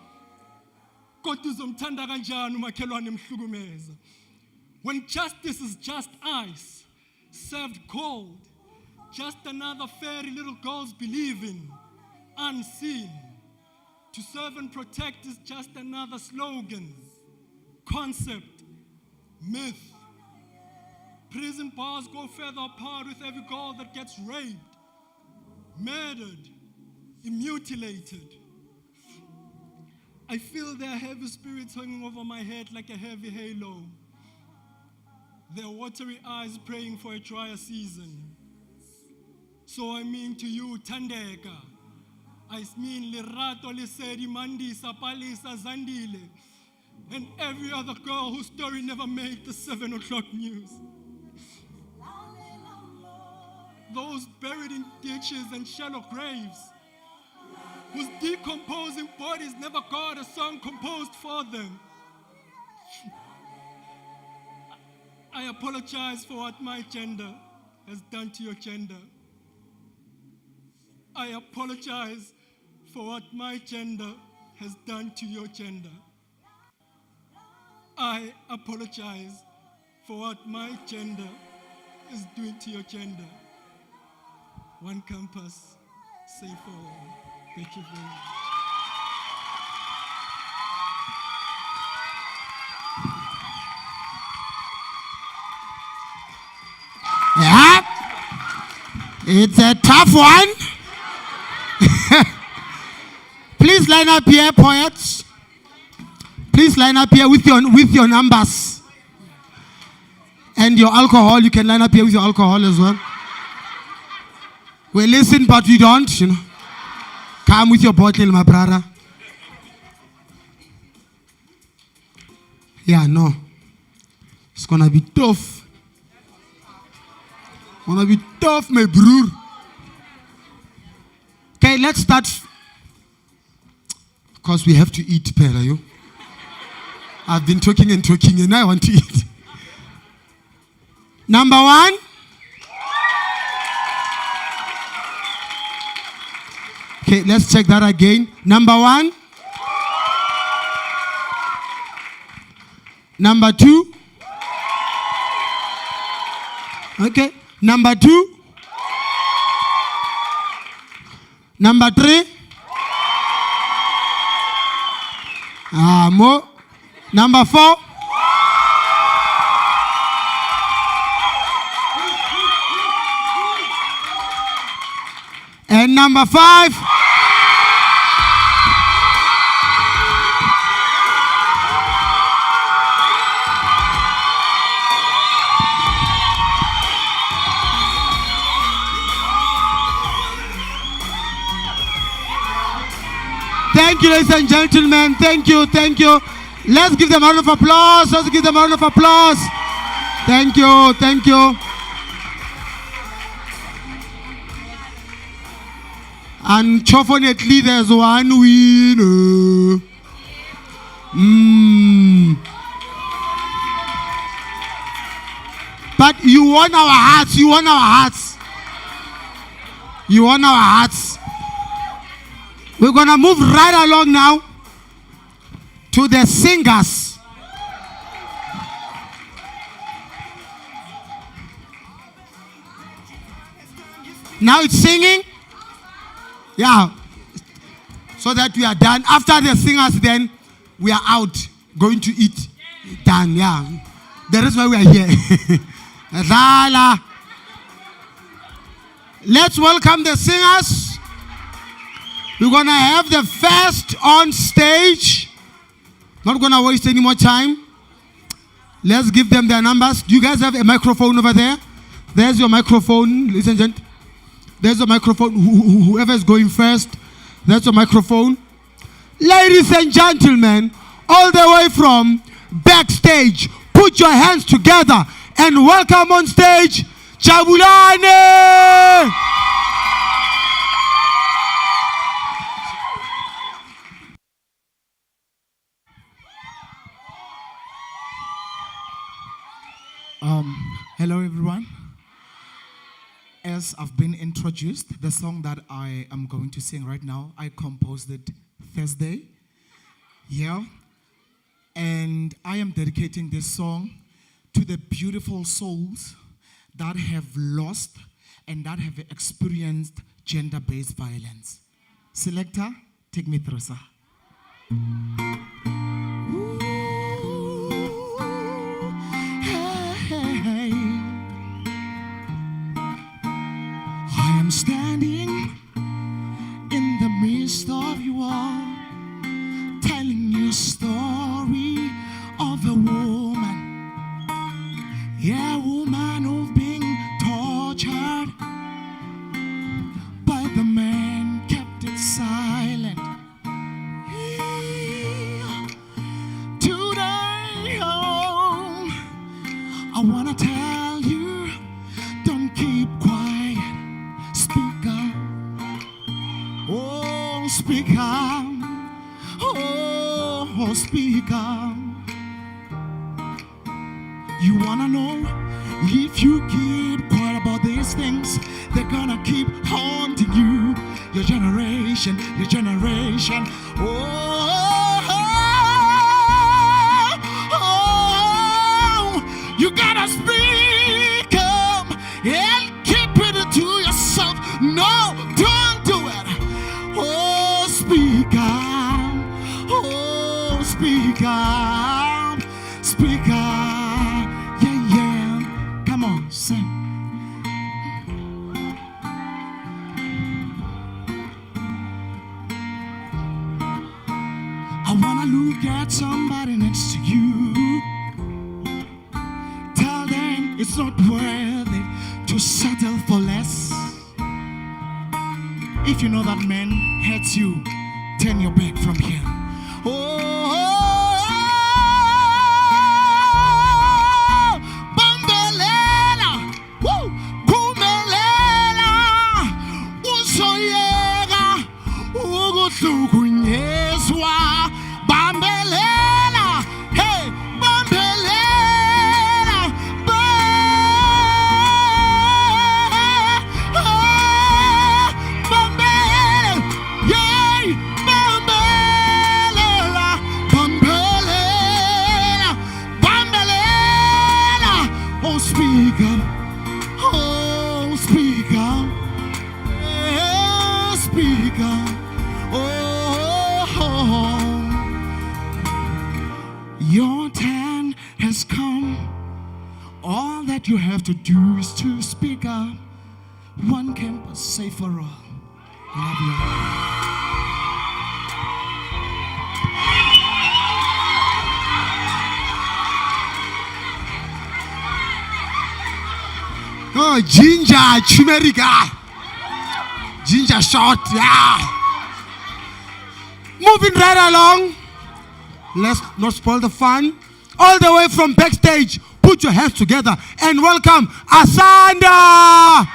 When justice is just ice, served cold, just another fairy little girls believe in, unseen. To serve and protect is just another slogan, concept, myth. Prison bars go further apart with every girl that gets raped, murdered, mutilated. I feel their heavy spirits hanging over my head like a heavy halo. Their watery eyes praying for a drier season. So I mean to you, Tandeka. I mean Lerato, Lesedi, Mandisa, Palisa, Zandile, and every other girl whose story never made the 7 o'clock news. Those buried in ditches and shallow graves, whose decomposing bodies never got a song composed for them. I apologize for what my gender has done to your gender. I apologize for what my gender has done to your gender. I apologize for what my gender is doing to your gender. One campus, safe for all. Thank you very much. Yeah. It's a tough one. Please line up here, poets. Please line up here with your numbers. And your alcohol. You can line up here with your alcohol as well. We listen, but we don't, you know. Come with your bottle, my brother. Yeah, no. It's gonna be tough. Gonna be tough, my bro. Okay, let's start. Because we have to eat, Pera, you. I've been talking and I want to eat. Number one. Okay, let's check that again. Number one. Number two. Okay. Number two. Number three. More. Number four. And number five. Thank you, ladies and gentlemen. Thank you, thank you. Let's give them a round of applause. Let's give them a round of applause. Thank you, thank you. Unfortunately, there's one winner. But you won our hearts. You won our hearts. You won our hearts. We're going to move right along now to the singers. Now it's singing. Yeah. So that we are done. After the singers, then we are out going to eat. Done. Yeah. That is why we are here. Let's welcome the singers. We're going to have the first on stage. Not going to waste any more time. Let's give them their numbers. Do you guys have a microphone over there? There's your microphone, ladies and gentlemen. There's your microphone. Whoever is going first, that's your microphone. Ladies and gentlemen, all the way from backstage, put your hands together and welcome on stage, Jabulane! Hello everyone. As I've been introduced, the song that I am going to sing right now, I composed it Thursday. Yeah. And I am dedicating this song to the beautiful souls that have lost and that have experienced gender-based violence. Selector, take me through, sir. I am standing in the midst of you all, telling you a story of a woman. Yeah, a woman who's being tortured, but the man kept it silent. Today, oh, I wanna tell you, don't keep quiet. Speak up. Oh, speak up. Oh, speak up. You wanna know if you keep quiet about these things, they're gonna keep haunting you. Your generation, your generation. Oh, you gotta speaker. Yeah, yeah. Come on, sing. I wanna look at somebody next to you. Tell them it's not worth it to settle for less. If you know that man hates you, turn your back from him. Bambelela, woo, Pumelela, usoyega, ukuhlukunyezwa. Bambelela, hey, Bambelela, Bambelela, yay, Bambelela, Bambelela, Bambelela. Oh, speak up, oh, speak up, yeah, speak up, oh. Your time has come. All that you have to do is to speak up. One campus, safe for all. Love you. Oh, ginger, chimerica. Ginger shot, yeah. Moving right along. Let's not spoil the fun. All the way from backstage, put your hands together and welcome Asanda.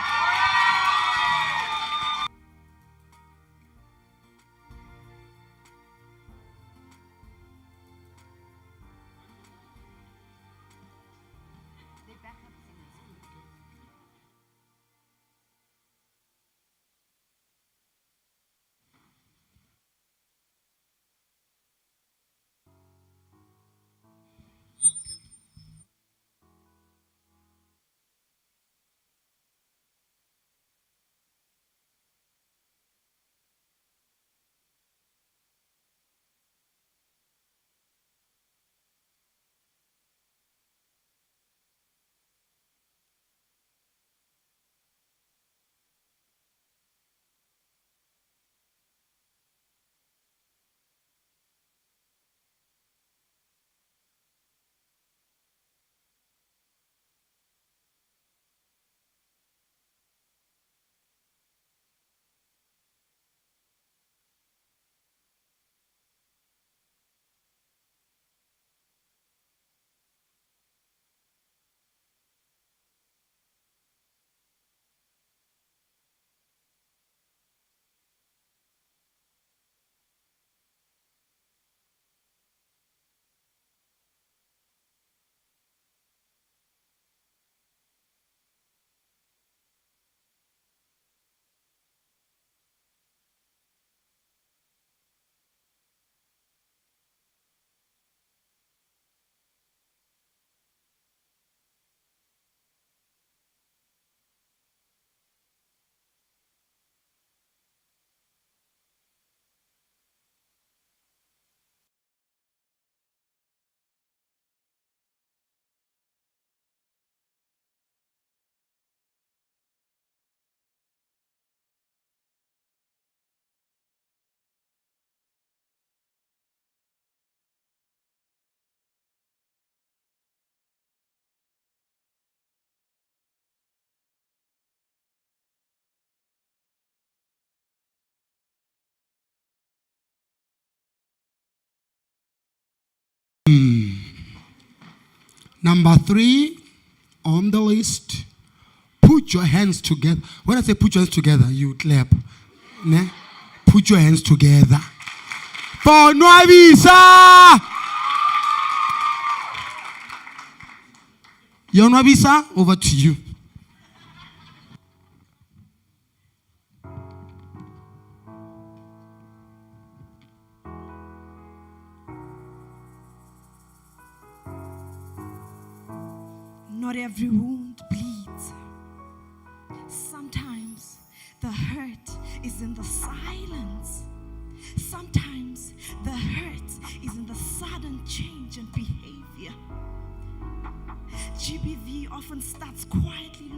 Number 3 on the list. Put your hands together. When I say put your hands together, you clap. Ne? Put your hands together. For Nwabisa! Your Nwabisa, over to you. Not every wound bleeds. Sometimes the hurt is in the silence. Sometimes the hurt is in the sudden change in behavior. GBV often starts quietly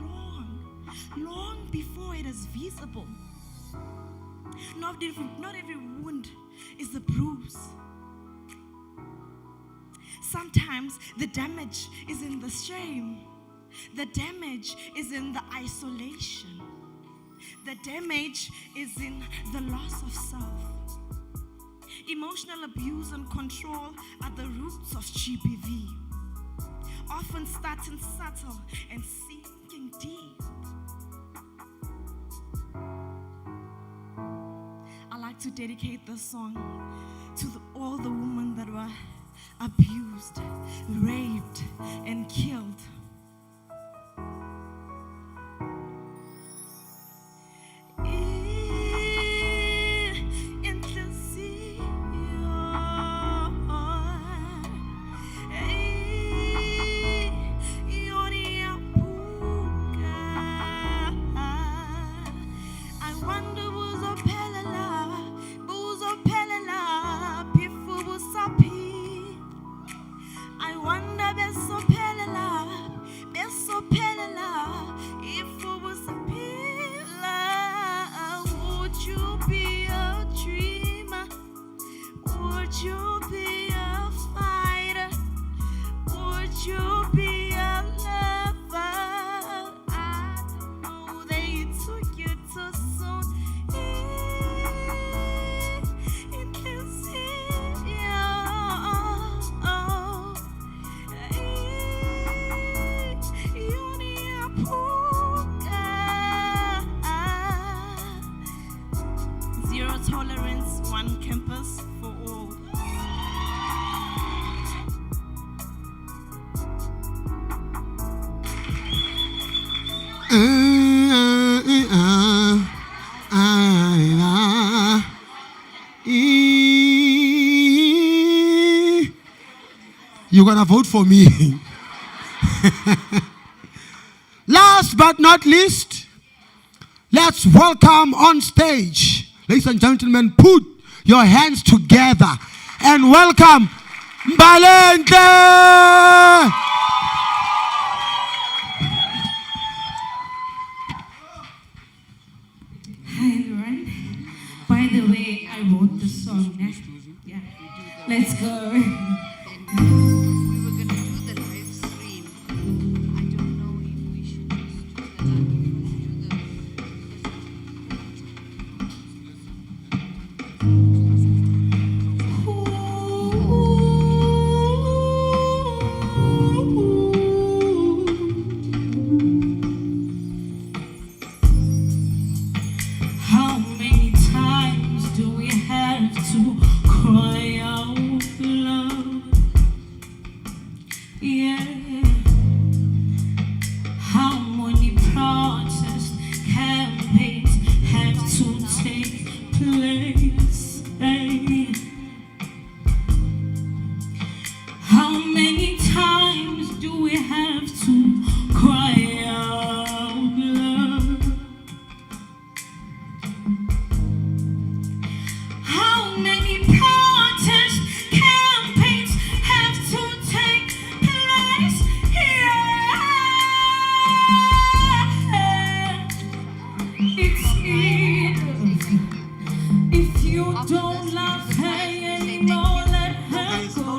long before it is visible. Not every wound is a bruise. Sometimes the damage is in the shame. The damage is in the isolation. The damage is in the loss of self. Emotional abuse and control are the roots of GBV, often starting subtle and sinking deep. I like to dedicate this song to all the women that were abused, raped, and killed. Tolerance, one campus for all. You're gonna vote for me. Last but not least, let's welcome on stage. Ladies and gentlemen, put your hands together and welcome Mbalente! Hi everyone. By the way, I wrote the song. Yeah. Let's go. We were going to do the live stream. I don't know if we should just do the How many times do we have to cry out loud? Yeah. How many protest campaigns have to take place? Hey. How many times do we have to cry out loud? How many protest campaigns have to take place? Yeah. It's enough. If you don't love her anymore, let her go.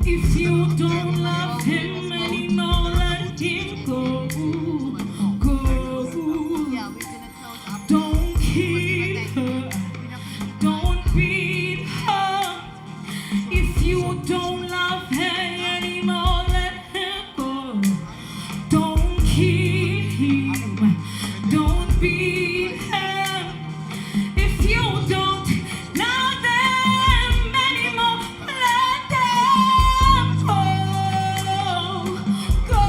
If you don't love him anymore, let him go. Don't kill her. Don't beat her. If you don't love her anymore, let her go. Don't kill him. Don't beat her. If you don't love them anymore, let them go. Go.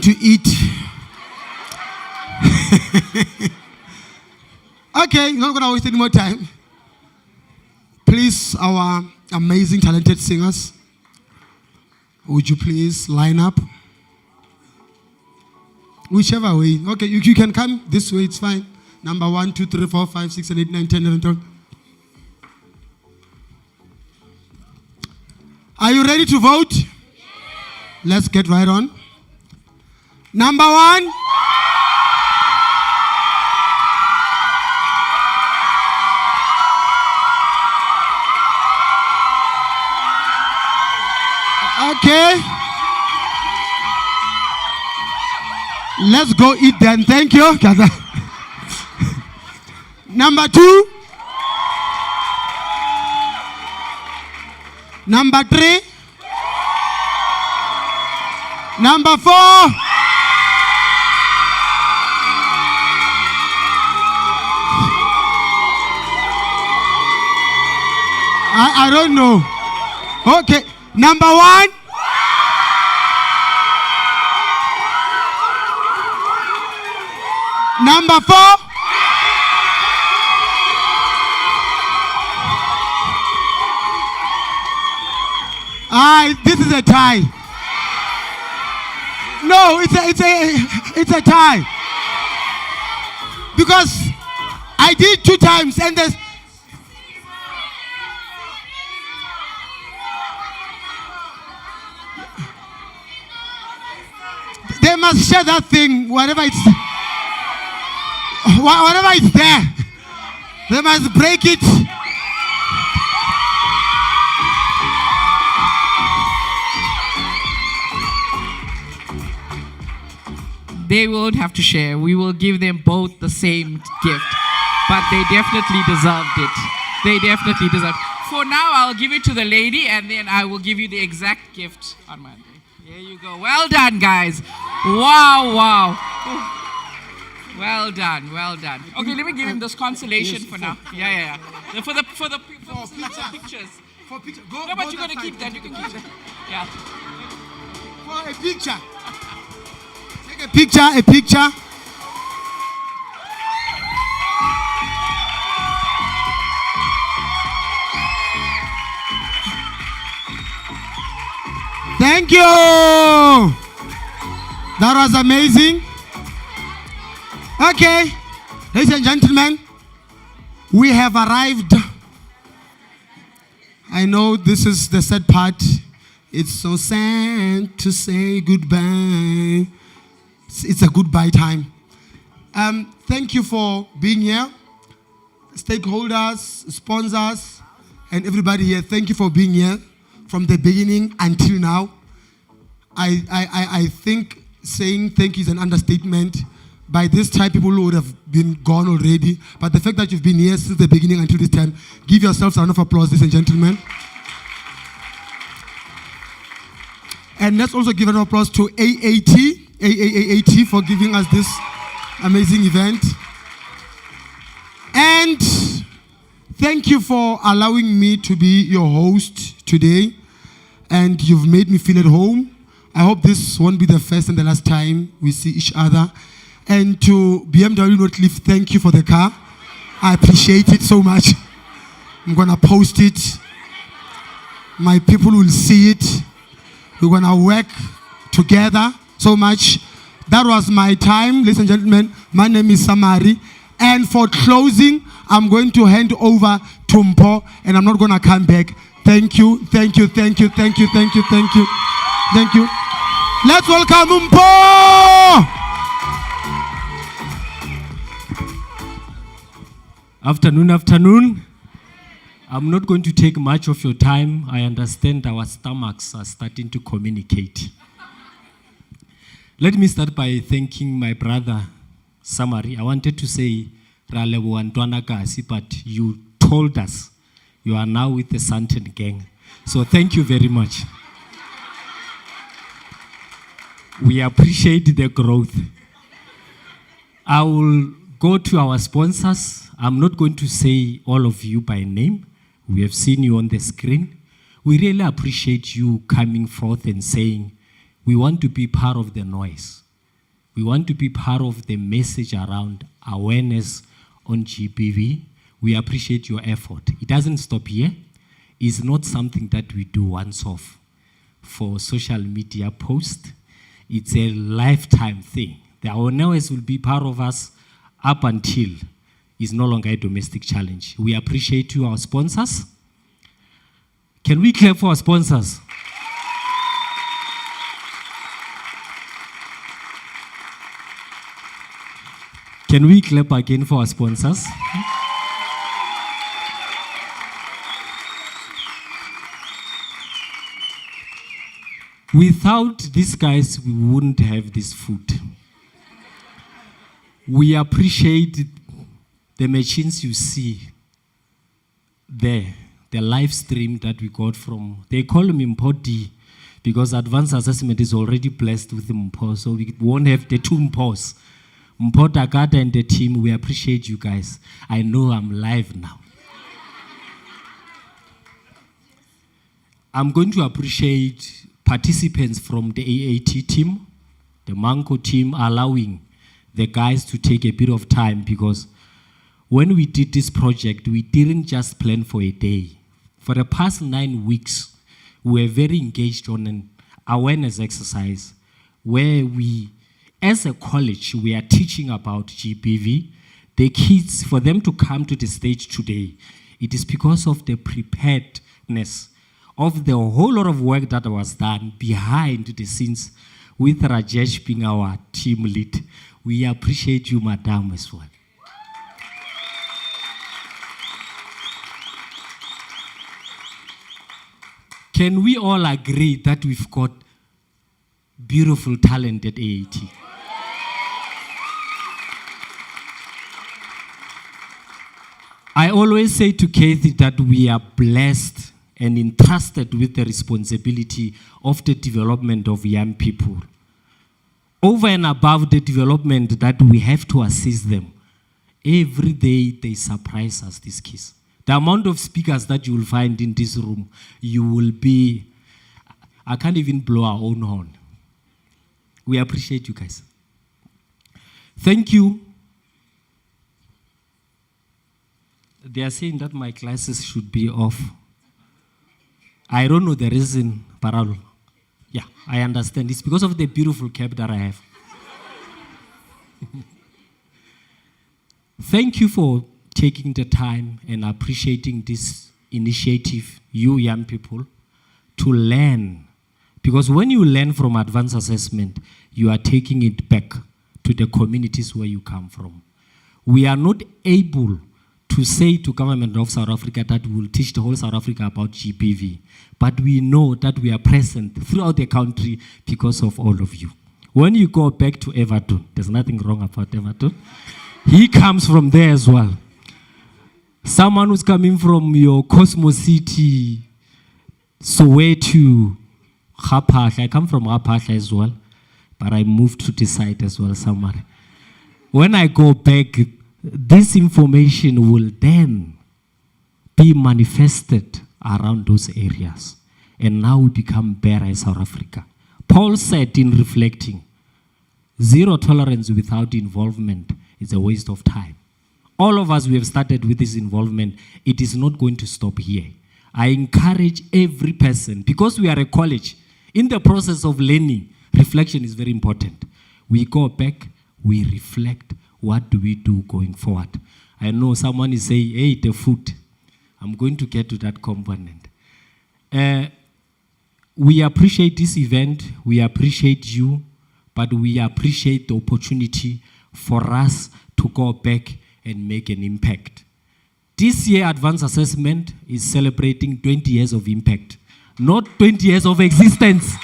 to eat. Okay, not gonna waste any more time. Please, our amazing, talented singers, would you please line up? Whichever way. Okay, you can come this way, it's fine. Number 1, 2, 3, 4, 5, 6, 7, 8, 9, 10, 11, 12. Are you ready to vote? Let's get right on. Number 1. Okay. Let's go eat then. Thank you. Number 2. Number 3. Number 4. I don't know. Okay. Number 1. Number 4. This is a tie. No, it's a tie. Because I did 2 times and there's they must share that thing, whatever it's there. They must break it. They won't have to share. We will give them both the same gift. But they definitely deserved it. They definitely deserved it. For now, I'll give it to the lady and then I will give you the exact gift on Monday. Here you go. Well done, guys. Wow, wow. Well done, well done. Okay, let me give him this consolation for now. Yeah. For the pictures. For picture. No, but you're gonna keep that. You can keep that. Yeah. For a picture. Take a picture. Thank you. That was amazing. Okay, ladies and gentlemen, we have arrived. I know this is the sad part. It's so sad to say goodbye. It's a goodbye time. Thank you for being here. Stakeholders, sponsors, and everybody here, thank you for being here from the beginning until now. I think saying thank you is an understatement. By this time, people would have been gone already. But the fact that you've been here since the beginning until this time, give yourselves a round of applause, ladies and gentlemen. And let's also give an applause to AAAT for giving us this amazing event. And thank you for allowing me to be your host today. And you've made me feel at home. I hope this won't be the first and the last time we see each other. And to BMW Northleaf, thank you for the car. I appreciate it so much. I'm going to post it. My people will see it. We're going to work together so much. That was my time, ladies and gentlemen. My name is Samari. And for closing, I'm going to hand over to Mpho, and I'm not going to come back. Thank you, thank you, thank you, thank you, thank you, thank you, thank you. Let's welcome Mpho! Afternoon. I'm not going to take much of your time. I understand our stomachs are starting to communicate. Let me start by thanking my brother, Samari. I wanted to say, Ralewo Antwana Kasi, but you told us you are now with the Santen gang. So thank you very much. We appreciate the growth. I will go to our sponsors. I'm not going to say all of you by name. We have seen you on the screen. We really appreciate you coming forth and saying, we want to be part of the noise. We want to be part of the message around awareness on GBV. We appreciate your effort. It doesn't stop here. It's not something that we do once off for social media post. It's a lifetime thing. The awareness will be part of us up until it's no longer a domestic challenge. We appreciate you, our sponsors. Can we clap for our sponsors? Can we clap again for our sponsors? Without these guys, we wouldn't have this food. We appreciate the machines you see there, the live stream that we got from, they call him Mpho D, because advanced assessment is already blessed with Mpho, so we won't have the two Mphos. Mpho Takata and the team, we appreciate you guys. I know I'm live now. I'm going to appreciate participants from the AAT team, the Mpho team, allowing the guys to take a bit of time, because when we did this project, we didn't just plan for a day. For the past 9 weeks, we were very engaged on an awareness exercise where we, as a college, we are teaching about GBV. The kids, for them to come to the stage today, it is because of the preparedness of the whole lot of work that was done behind the scenes with Rajesh being our team lead. We appreciate you, madam, as well. Can we all agree that we've got beautiful talent at AAT? I always say to Kathy that we are blessed and entrusted with the responsibility of the development of young people. Over and above the development that we have to assist them, every day they surprise us, these kids. The amount of speakers that you will find in this room, you will be, I can't even blow our own horn. We appreciate you guys. Thank you. They are saying that my glasses should be off. I don't know the reason, but yeah, I understand. It's because of the beautiful cap that I have. Thank you for taking the time and appreciating this initiative, you young people, to learn. Because when you learn from advanced assessment, you are taking it back to the communities where you come from. We are not able to say to government of South Africa that we will teach the whole South Africa about GBV. But we know that we are present throughout the country because of all of you. When you go back to Everton, there's nothing wrong about Everton. He comes from there as well. Someone who's coming from your Cosmo City, Soweto, Gapahla. I come from Gapahla as well, but I moved to this side as well somewhere. When I go back, this information will then be manifested around those areas. And now we become better in South Africa. Paul said in reflecting, zero tolerance without involvement is a waste of time. All of us, we have started with this involvement. It is not going to stop here. I encourage every person, because we are a college, in the process of learning, reflection is very important. We go back, we reflect, what do we do going forward? I know someone is saying, hey, the food. I'm going to get to that component. We appreciate this event, we appreciate you, but we appreciate the opportunity for us to go back and make an impact. This year, Advanced Assessment is celebrating 20 years of impact, not 20 years of existence.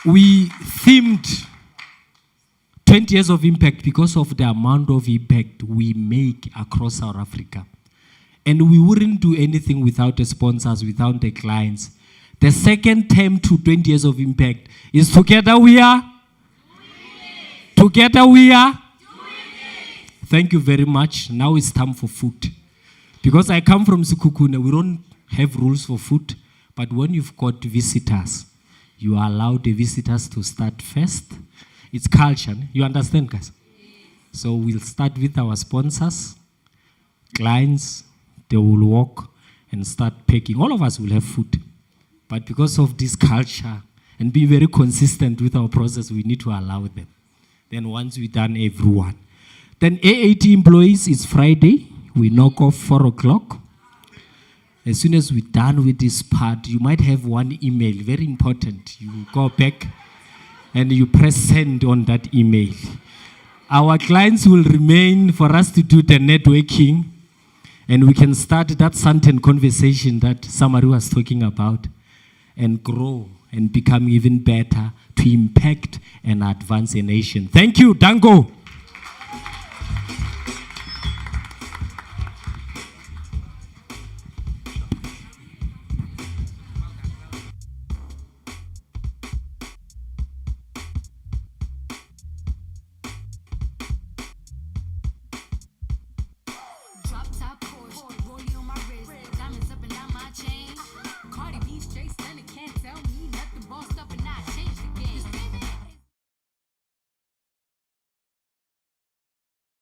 We themed 20 years of impact because of the amount of impact we make across South Africa. And we wouldn't do anything without the sponsors, without the clients. The second term to 20 years of impact is together we are. Together we are. Thank you very much. Now it's time for food. Because I come from Sekhukhune, we don't have rules for food. But when you've got visitors, You allow the visitors to start first. It's culture. You understand, guys? So we'll start with our sponsors, clients. They will walk and start packing. All of us will have food. But because of this culture and be very consistent with our process, we need to allow them. Then once we've done everyone. Then AAT employees, it's Friday. We knock off 4 o'clock. As soon as we're done with this part, you might have one email, very important. You go back and you press send on that email. Our clients will remain for us to do the networking, and we can start that certain conversation that Samari was talking about and grow and become even better to impact and advance a nation. Thank you, Dango.